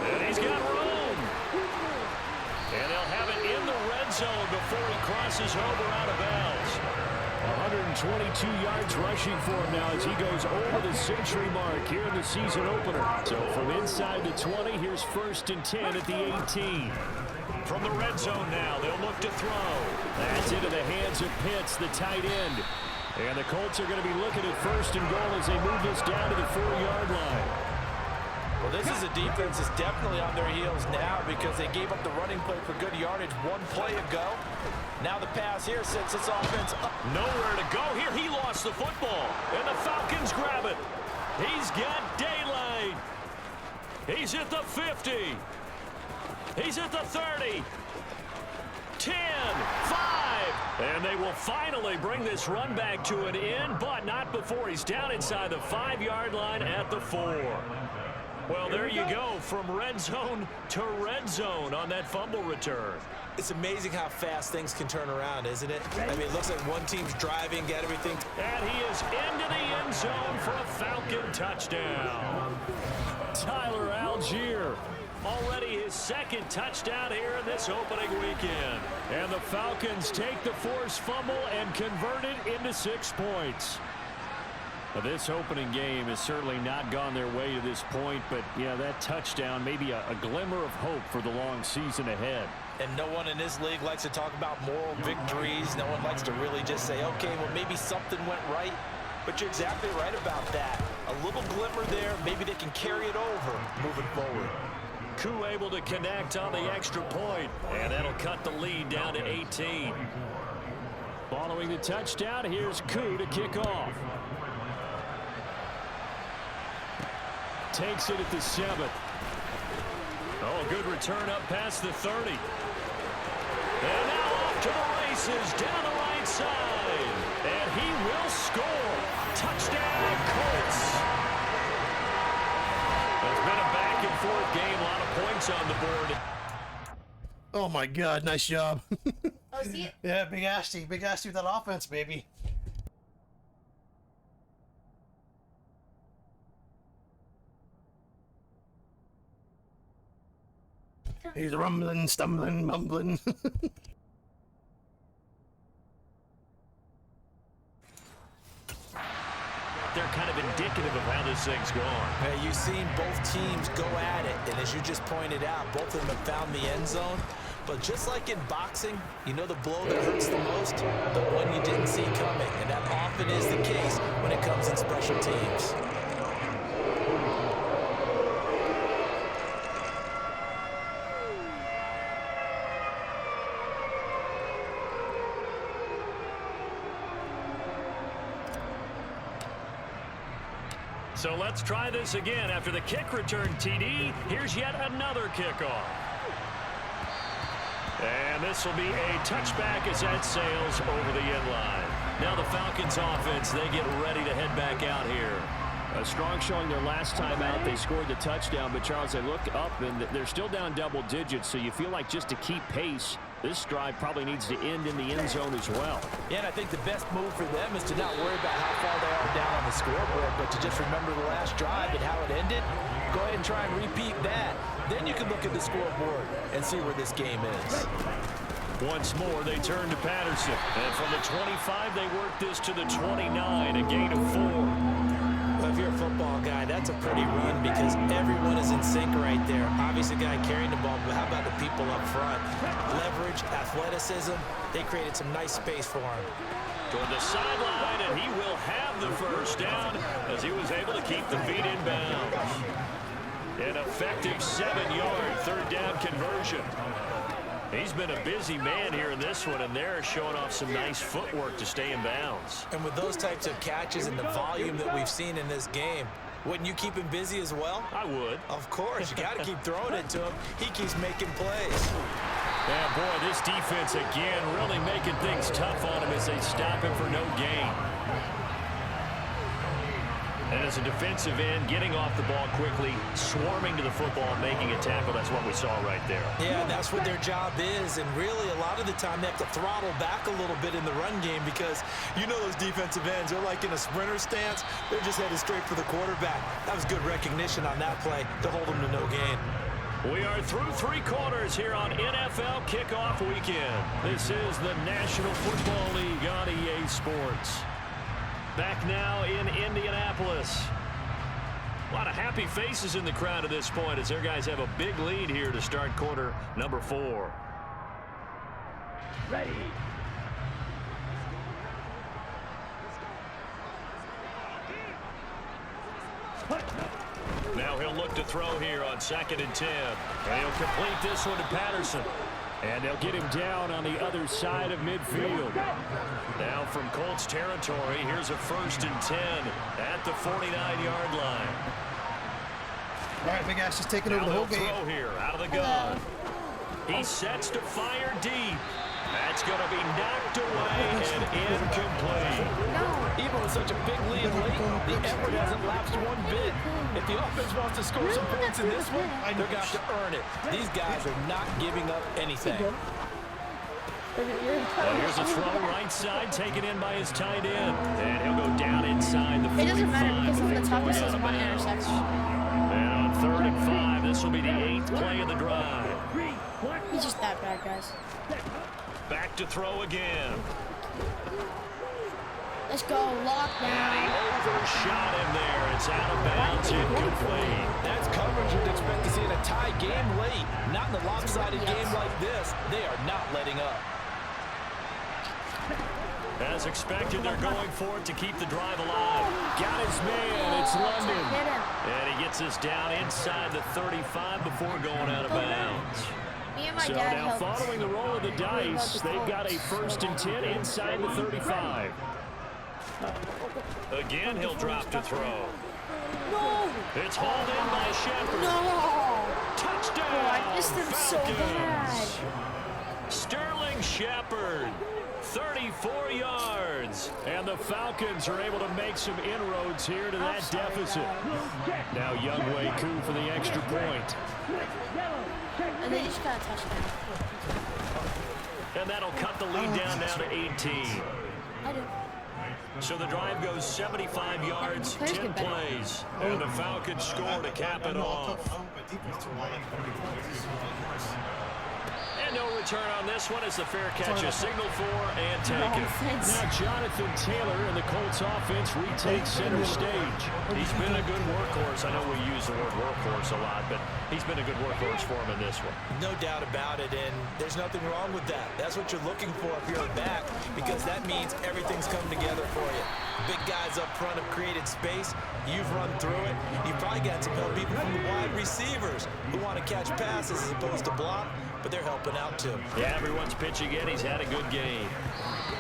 And he's got room. And they'll have it in the red zone before he crosses over out of bounds. 122 yards rushing for him now as he goes over the century mark here in the season opener. So from inside the 20, here's 1st and 10 at the 18. From the red zone now, they'll look to throw. That's into the hands of Pitts, the tight end. And the Colts are going to be looking at 1st and goal as they move this down to the 4-yard line. Well, this is a defense that's definitely on their heels now because they gave up the running play for good yardage one play ago. Now the pass here sets this offense up. Nowhere to go here. He lost the football, and the Falcons grab it. He's got daylight. He's at the 50. He's at the 30. 10, 5. And they will finally bring this run back to an end, but not before he's down inside the 5-yard line at the 4. Well, there you go, from red zone to red zone on that fumble return. It's amazing how fast things can turn around, isn't it? I mean, it looks like one team's driving, got everything. And he is into the end zone for a Falcon touchdown. Tyler Algier. Already his 2nd touchdown here in this opening weekend. And the Falcons take the forced fumble and convert it into 6 points. Now, this opening game has certainly not gone their way to this point, but, yeah, that touchdown may be a glimmer of hope for the long season ahead. And no one in this league likes to talk about moral victories. No one likes to really just say, okay, well, maybe something went right. But you're exactly right about that. A little glimmer there. Maybe they can carry it over moving forward. Koo able to connect on the extra point, and that'll cut the lead down to 18. Following the touchdown, here's Koo to kick off. Takes it at the 7. Oh, good return up past the 30. And now off to the races down the right side. And he will score. Touchdown, Colts. It's been a back-and-forth game. A lot of points on the board. Oh, my God. Nice job. Oh, see it? Yeah, Big Asty. Big Asty with that offense, baby. He's rumbling, stumbling, mumbling. They're kind of indicative of how this thing's going. Hey, you've seen both teams go at it, and as you just pointed out, both of them have found the end zone. But just like in boxing, you know the blow that hurts the most? The one you didn't see coming. And that often is the case when it comes in special teams. So let's try this again. After the kick return TD, here's yet another kickoff. And this will be a touchback as that sails over the end line. Now the Falcons offense, they get ready to head back out here. A strong showing their last time out. They scored the touchdown, but Charles, they look up and they're still down double digits, so you feel like just to keep pace, this drive probably needs to end in the end zone as well. Yeah, and I think the best move for them is to not worry about how far they are down on the scoreboard, but to just remember the last drive and how it ended. Go ahead and try and repeat that. Then you can look at the scoreboard and see where this game is. Once more, they turn to Patterson. And from the 25, they work this to the 29, a gain of 4. Well, if you're a football guy, that's a pretty run because everyone is in sync right there. Obviously, the guy carrying the ball, but how about the people up front? Leverage, athleticism, they created some nice space for him. Toward the sideline, and he will have the first down as he was able to keep the feet in bounds. An effective 7-yard third down conversion. He's been a busy man here in this one, and they're showing off some nice footwork to stay in bounds. And with those types of catches and the volume that we've seen in this game, wouldn't you keep him busy as well? I would. Of course. You got to keep throwing it to him. He keeps making plays. Yeah, boy, this defense again really making things tough on him as they stop him for no gain. And as a defensive end, getting off the ball quickly, swarming to the football, making a tackle, that's what we saw right there. Yeah, that's what their job is. And really, a lot of the time, they have to throttle back a little bit in the run game because you know those defensive ends, they're like in a sprinter stance. They're just headed straight for the quarterback. That was good recognition on that play to hold them to no gain. We are through 3 quarters here on NFL Kickoff Weekend. This is the National Football League on EA Sports. Back now in Indianapolis. A lot of happy faces in the crowd at this point as their guys have a big lead here to start quarter number 4. Ready. Now he'll look to throw here on 2nd and 10. And he'll complete this one to Patterson. And they'll get him down on the other side of midfield. Now from Colts territory, here's a 1st and 10 at the 49-yard line. All right, big ass, just taking over the whole game. Throw here out of the gun. He sets to fire deep. That's going to be knocked away and incomplete. Even with such a big lead late, the effort hasn't lapsed one bit. If the offense wants to score some points in this one, they're going to have to earn it. These guys are not giving up anything. Here's a throw right side, taken in by his tight end. And he'll go down inside the 45. It doesn't matter because on the top it says 1 interception. And on 3rd and 5, this will be the 8th play of the drive. He's just that bad, guys. Back to throw again. Let's go, lock And he down. overshot him there. It's out of bounds, incomplete. That's coverage you'd expect to see in a tie game late. Not in a lopsided game like this. They are not letting up. As expected, they're going for it to keep the drive alive. Got his man. It's London. And he gets us down inside the 35 before going out of bounds. Me and my So dad now helped. following the roll of the dice, they've got a 1st and 10 inside the 35. Again, he'll drop to throw. No! It's hauled in by Shepard. No! Touchdown! Oh, I missed him so bad. Sterling Shepard, 34 yards. And the Falcons are able to make some inroads here to that deficit. Now Younghoe Koo for the extra point. And they just got a touchdown. And that'll cut the lead down now to 18. I do. So the drive goes 75 yards, 10 plays, and the Falcons score to cap it off. And no return on this one as the fair catch is signaled for and taken. Now Jonathan Taylor and the Colts offense retakes center stage. He's been a good workhorse. I know we use the word workhorse a lot, but he's been a good workhorse for him in this one. No doubt about it, and there's nothing wrong with that. That's what you're looking for if you're a back, because that means everything's come together for you. Big guys up front have created space. You've run through it. You've probably got some help even from the wide receivers who want to catch passes as opposed to block, but they're helping out too. Yeah, everyone's pitching in. He's had a good game.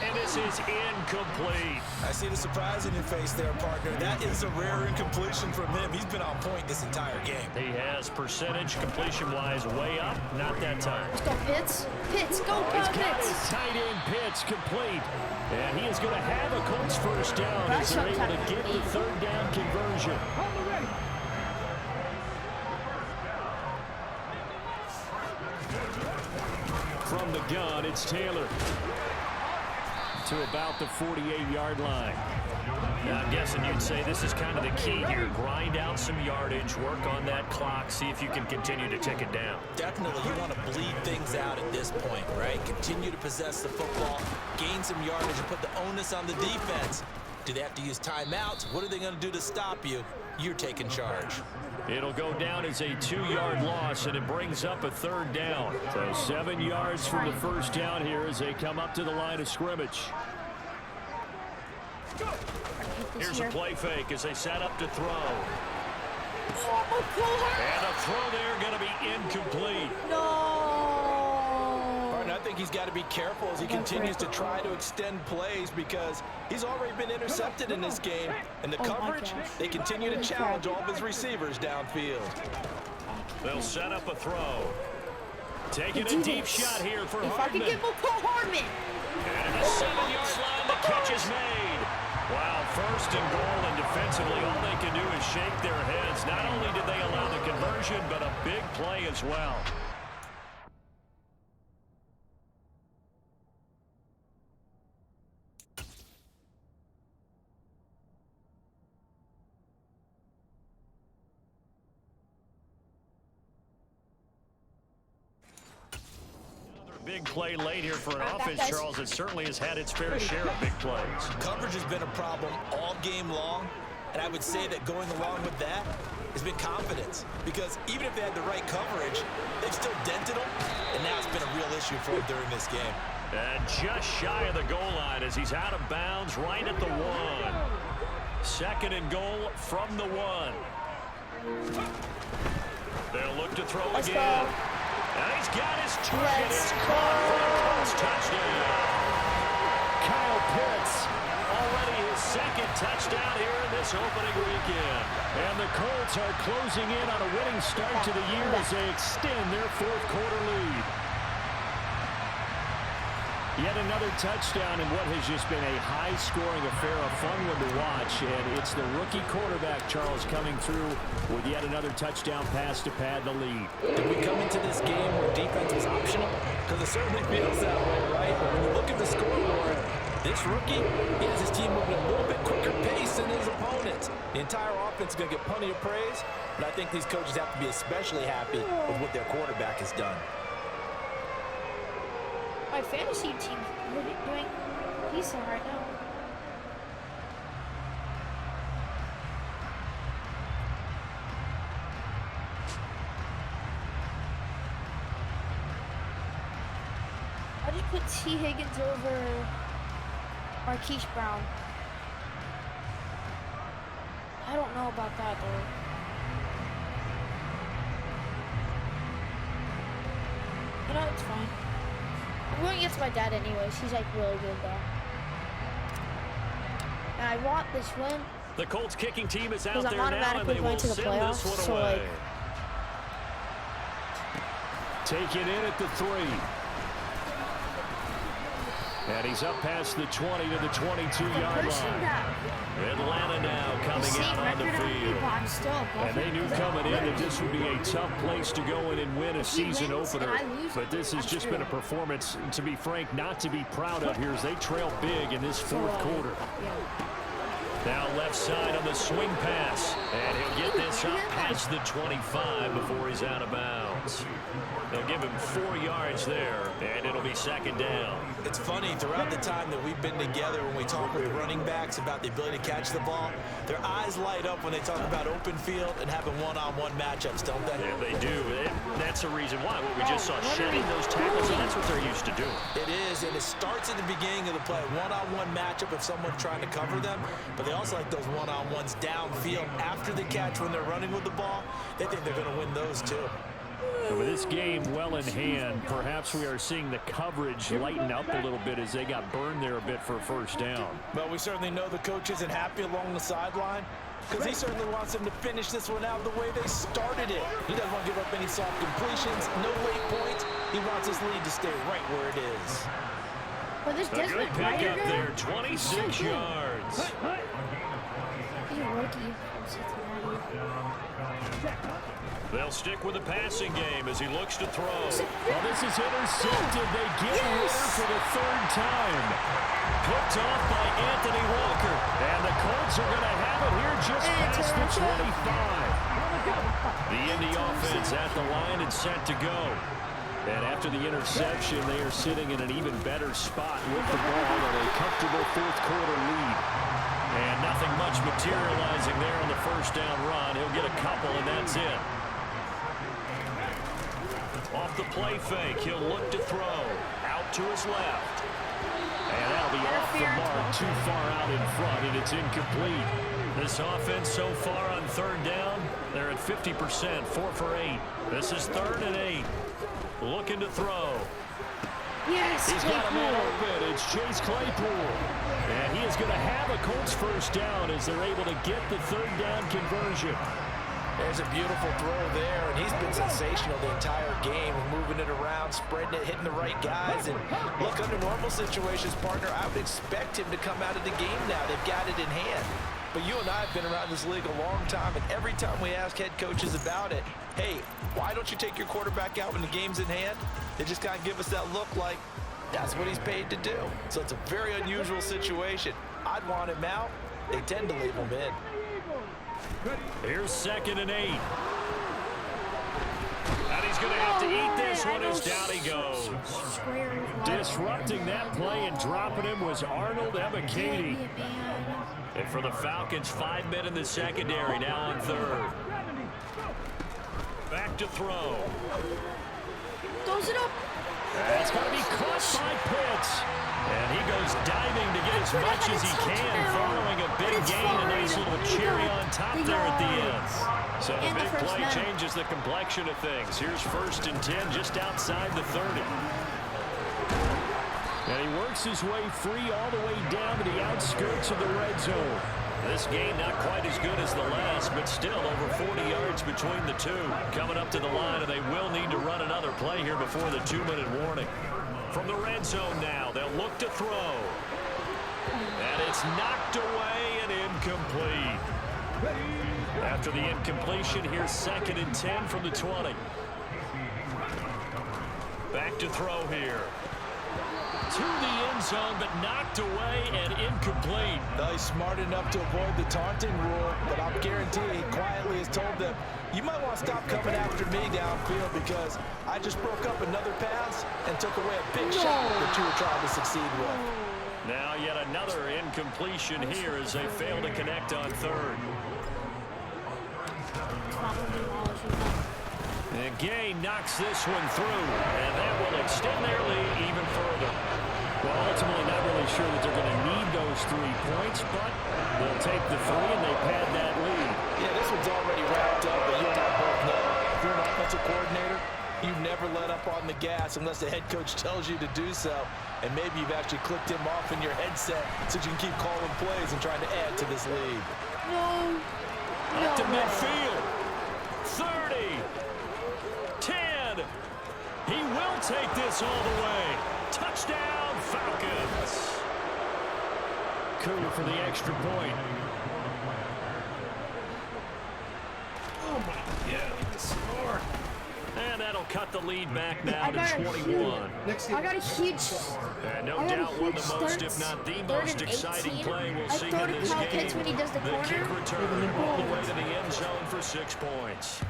And this is incomplete. I see the surprise in your face there, partner. That is a rare incompletion from him. He's been on point this entire game. He has percentage completion-wise way up. Not that time. Let's go, Pitts. Pitts, go, He's Pitts. got his tight end Pitts complete. And he is going to have a Colts first down as they're able to get the third down conversion. From the gun, it's Taylor to about the 48-yard line. Now, I'm guessing you'd say this is kind of the key here. Grind out some yardage, work on that clock, see if you can continue to tick it down. Definitely, you want to bleed things out at this point, right? Continue to possess the football, gain some yardage, and put the onus on the defense. Do they have to use timeouts? What are they going to do to stop you? You're taking charge. It'll go down as a 2-yard loss, and it brings up a third down. So 7 yards from the first down here as they come up to the line of scrimmage. Here's a play fake as they set up to throw. And a throw there going to be incomplete. I think he's got to be careful as he continues to try to extend plays because he's already been intercepted in this game. And the coverage, they continue to challenge all of his receivers downfield. They'll set up a throw. Taking a deep shot here for Hardman. If I can get Mecole Hardman. And at the 7-yard line, the catch is made. Wow, first and goal, and defensively, all they can do is shake their heads. Not only did they allow the conversion, but a big play as well. Big play late here for an offense, Charles, that certainly has had its fair share of big plays. Coverage has been a problem all game long, and I would say that going along with that has been confidence, because even if they had the right coverage, they've still dented them, and now it's been a real issue for them during this game. And just shy of the goal line as he's out of bounds right at the 1. Second and goal from the 1. They'll look to throw again. And he's got his target. It's caught for the Colts touchdown. Kyle Pitts, already his second touchdown here in this opening weekend. And the Colts are closing in on a winning start to the year as they extend their fourth-quarter lead. Yet another touchdown in what has just been a high-scoring affair, a fun one to watch. And it's the rookie quarterback, Charles, coming through with yet another touchdown pass to pad the lead. Did we come into this game where defense was optional? Because it certainly feels that way, right? But when you look at the scoreboard, this rookie, he has his team moving at a little bit quicker pace than his opponents. The entire offense is going to get plenty of praise, but I think these coaches have to be especially happy with what their quarterback has done. My fantasy team doing decent right now. I just put T. Higgins over Marquise Brown. I don't know about that though. You know, it's fine. I'm going against my dad anyways. He's like really good though. And I want this win. The Colts kicking team is out there now, and they will going to the send playoffs, this one away. Take it in at the 3. And he's up past the 20 to the 22-yard line. Atlanta now coming out on the field. And they knew coming in that this would be a tough place to go in and win a season opener. But this has just been a performance, to be frank, not to be proud of here as they trail big in this fourth quarter. Now left side on the swing pass. And he'll get this up past the 25 before he's out of bounds. They'll give him 4 yards there, and it'll be second down. It's funny, throughout the time that we've been together, when we talk with running backs about the ability to catch the ball, their eyes light up when they talk about open field and having one-on-one matchups, don't they? Yeah, they do. That's the reason why. What we just saw, shedding those tackles, and that's what they're used to doing. It is, and it starts at the beginning of the play. One-on-one matchup if someone's trying to cover them, but they also like those one-on-ones downfield after the catch when they're running with the ball. They think they're going to win those too. So with this game well in hand, perhaps we are seeing the coverage lighten up a little bit as they got burned there a bit for a first down. Well, we certainly know the coach isn't happy along the sideline because he certainly wants them to finish this one out the way they started it. He doesn't want to give up any soft completions, no late points. He wants his lead to stay right where it is. Well, this A good pick up there, 26 yards. He's a rookie. They'll stick with the passing game as he looks to throw. Well, this is intercepted. They get Ritter for the 3rd time. Picked off by Anthony Walker. And the Colts are going to have it here just past the 25. The Indy offense at the line and set to go. And after the interception, they are sitting in an even better spot with the ball and a comfortable 4th quarter lead. And nothing much materializing there on the first down run. He'll get a couple, and that's it. Off the play fake, he'll look to throw. Out to his left. And that'll be off the mark, too far out in front, and it's incomplete. This offense so far on 3rd down, they're at 50%, 4 for 8. This is 3rd and 8. Looking to throw. Yes, He's got a man open. It's Chase Claypool. And he is going to have a Colts first down as they're able to get the 3rd down conversion. There's a beautiful throw there, and he's been sensational the entire game, moving it around, spreading it, hitting the right guys. And look, under normal situations, partner, I would expect him to come out of the game now. They've got it in hand. But you and I have been around this league a long time, and every time we ask head coaches about it, hey, why don't you take your quarterback out when the game's in hand? They just kind of give us that look like that's what he's paid to do. So it's a very unusual situation. I'd want him out. They tend to leave him in. Here's 2nd and 8. And he's going to have to eat this one as down he goes. Disrupting that play and dropping him was Arnold Ebiketie. And for the Falcons, 5 men in the secondary, now on 3rd. Back to throw. Throws it up. That's going to be caught by Pitts. And he goes diving to get as much as he can, following a big gain, a nice little cherry on top there at the end. So the big play changes the complexion of things. Here's 1st and 10 just outside the 30. And he works his way free all the way down to the outskirts of the red zone. This game not quite as good as the last, but still over 40 yards between the two. Coming up to the line, and they will need to run another play here before the 2-minute warning. From the red zone now, they'll look to throw. And it's knocked away and incomplete. After the incompletion, here's 2nd and 10 from the 20. Back to throw here. To the end zone, but knocked away and incomplete. Well, he's smart enough to avoid the taunting rule, but I'm guaranteeing he quietly has told them, you might want to stop coming after me downfield because I just broke up another pass and took away a big shot that you were trying to succeed with. Now yet another incompletion here as they fail to connect on 3rd. And Gay knocks this one through, and that will extend their lead even further. Well, ultimately not really sure that they're going to need those 3 points, but they'll take the 3 and they pad that lead. Yeah, this one's already wrapped up, but you and I both know if you're an offensive coordinator, you never let up on the gas unless the head coach tells you to do so. And maybe you've actually clicked him off in your headset so you can keep calling plays and trying to add to this lead. No. Up to midfield. 30. 10. He will take this all the way. Touchdown, Falcons. Cooper for the extra point. Oh, my God. The score. And that that'll cut the lead back now to 21. I got a huge... And no doubt one of the most, if not the most exciting play we'll see in this game. When he does the kick return all the way to the end zone for 6 points.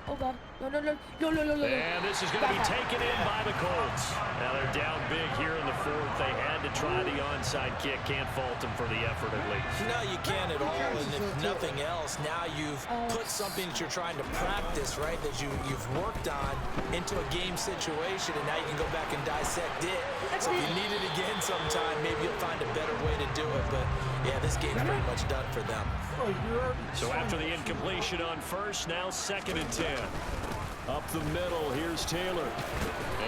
Oh, God. No. And this is going to be taken in by the Colts. Now they're down big here in the 4th. They had to try the onside kick. Can't fault them for the effort at least. No, you can't at all. And if nothing else, now you've put something that you're trying to practice, right, that you've worked on into a game situation, and now you can go back and dissect it. So if you need it again sometime, maybe you'll find a better way to do it. But, yeah, this game's pretty much done for them. So after the incompletion on first, now 2nd and 10. Up the middle, here's Taylor.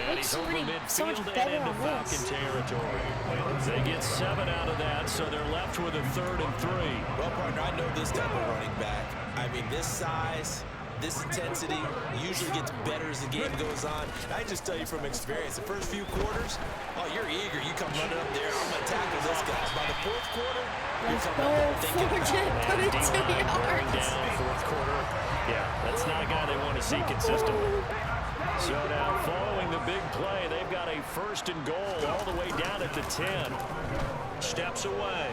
And he's over midfield and into Falcon territory. They get 7 out of that, so they're left with a 3rd and 3. Well, partner, I know this type of running back. I mean, this size, this intensity usually gets better as the game goes on. And I just tell you from experience, the first few quarters, oh, you're eager. You come running up there, I'm going to tackle this guy. By the 4th quarter, you're coming up there thinking about it. Down 4th quarter. Yeah, that's not a guy they want to see consistently. So now, following the big play, they've got a 1st and goal all the way down at the 10. Steps away.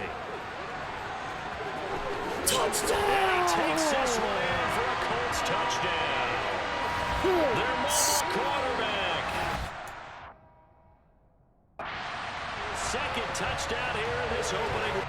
Touchdown! And he takes this one in for a Colts touchdown. Their mobile quarterback. 2nd touchdown here in this opening.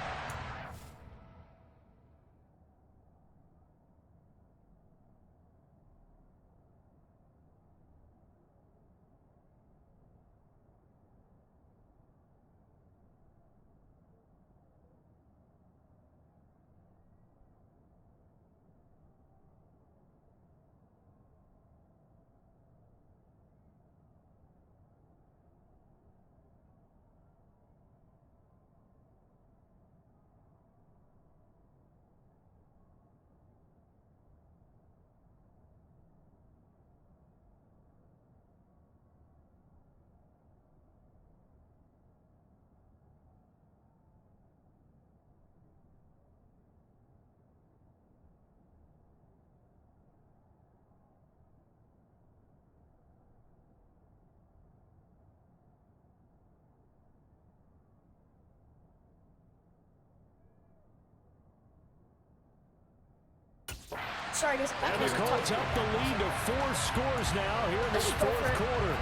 Sorry, guys. And the Colts up the lead to 4 scores now here in this 4th quarter.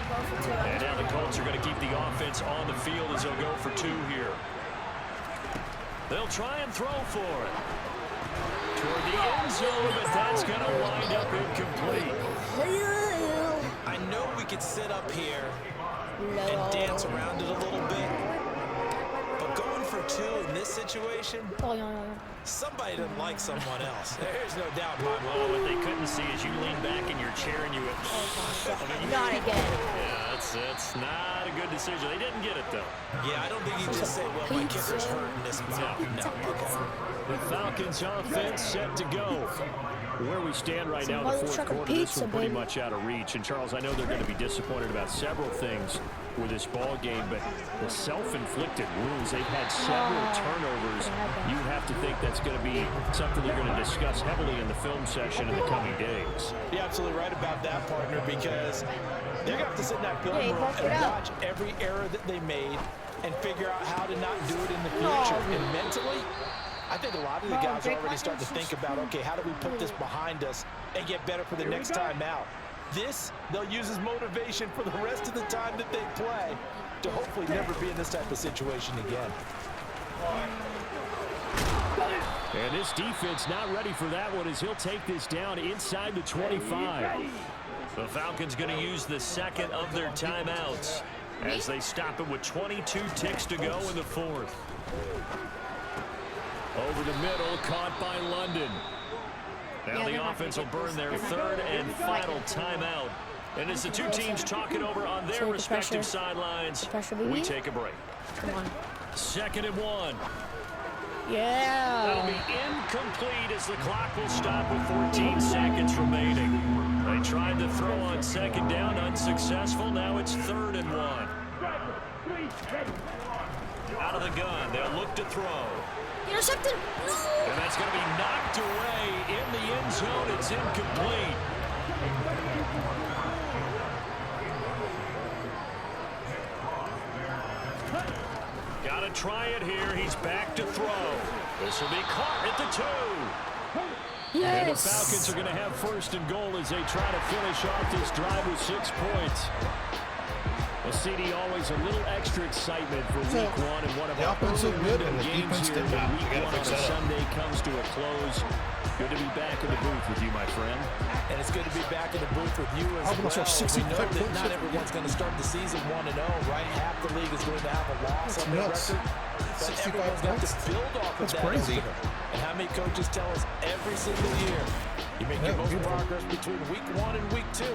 And now the Colts are going to keep the offense on the field as they'll go for 2 here. They'll try and throw for it. Toward the end zone, but that's going to wind up incomplete. I know we could sit up here and dance around it a little bit, but going for 2 in this situation, somebody doesn't like someone else. There's no doubt in my mind. Well, what they couldn't see is you lean back and you're cheering you. Not again. Yeah, that's not a good decision. They didn't get it, though. Yeah, I don't think you just say, well, my kicker's hurt in this spot. No. Okay. The Falcons offense set to go. Where we stand right now in the 4th quarter, this one's pretty much out of reach. And, Charles, I know they're going to be disappointed about several things with this ball game, but the self-inflicted wounds, they've had several turnovers. You have to think that's going to be something they're going to discuss heavily in the film session in the coming days. You're absolutely right about that, partner, because they're going to have to sit in that film room and watch every error that they made and figure out how to not do it in the future. And mentally, I think a lot of the guys are already starting to think about, okay, how do we put this behind us and get better for the next time out? This, they'll use as motivation for the rest of the time that they play to hopefully never be in this type of situation again. And this defense not ready for that one as he'll take this down inside the 25. The Falcons going to use the 2nd of their timeouts as they stop it with 22 ticks to go in the 4th. Over the middle, caught by London. Now the offense will burn their 3rd and final timeout. And as the 2 teams talk it over on their respective sidelines, we take a break. Come on. 2nd and 1. Yeah. That'll be incomplete as the clock will stop with 14 seconds remaining. They tried to throw on 2nd down, unsuccessful. Now it's 3rd and 1. Out of the gun, they'll look to throw. Intercepted. No. And that's going to be knocked away in the end zone. It's incomplete. Got to try it here. He's back to throw. This will be caught at the 2. Yes. And the Falcons are going to have first and goal as they try to finish off this drive with 6 points. Well, CD, always a little extra excitement for week 1 and one of our early window games here when week 1 on a Sunday comes to a close. Good to be back in the booth with you, my friend. And it's good to be back in the booth with you as well. We know that not everyone's going to start the season 1-0, right? Half the league is going to have a loss on their record. But everyone's got to build off of that as well. And how many coaches tell us every single year, you make your most progress between week 1 and week 2.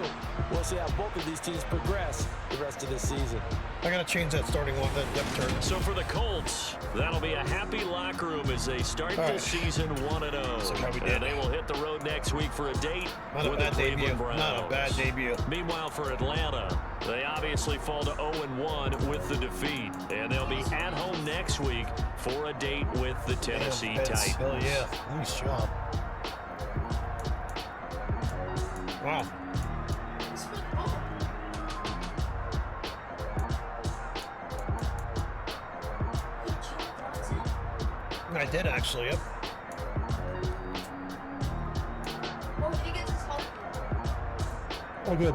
We'll see how both of these teams progress the rest of this season. I got to change that starting one, that depth chart. So for the Colts, that'll be a happy locker room as they start this season 1-0. So and they will hit the road next week for a date with the Cleveland Browns. Not a bad debut. Meanwhile, for Atlanta, they obviously fall to 0-1 with the defeat. And they'll be at home next week for a date with the Tennessee Titans. Hell yeah. Nice job. Wow. I did actually, yep. Oh, he gets his help. Oh, good.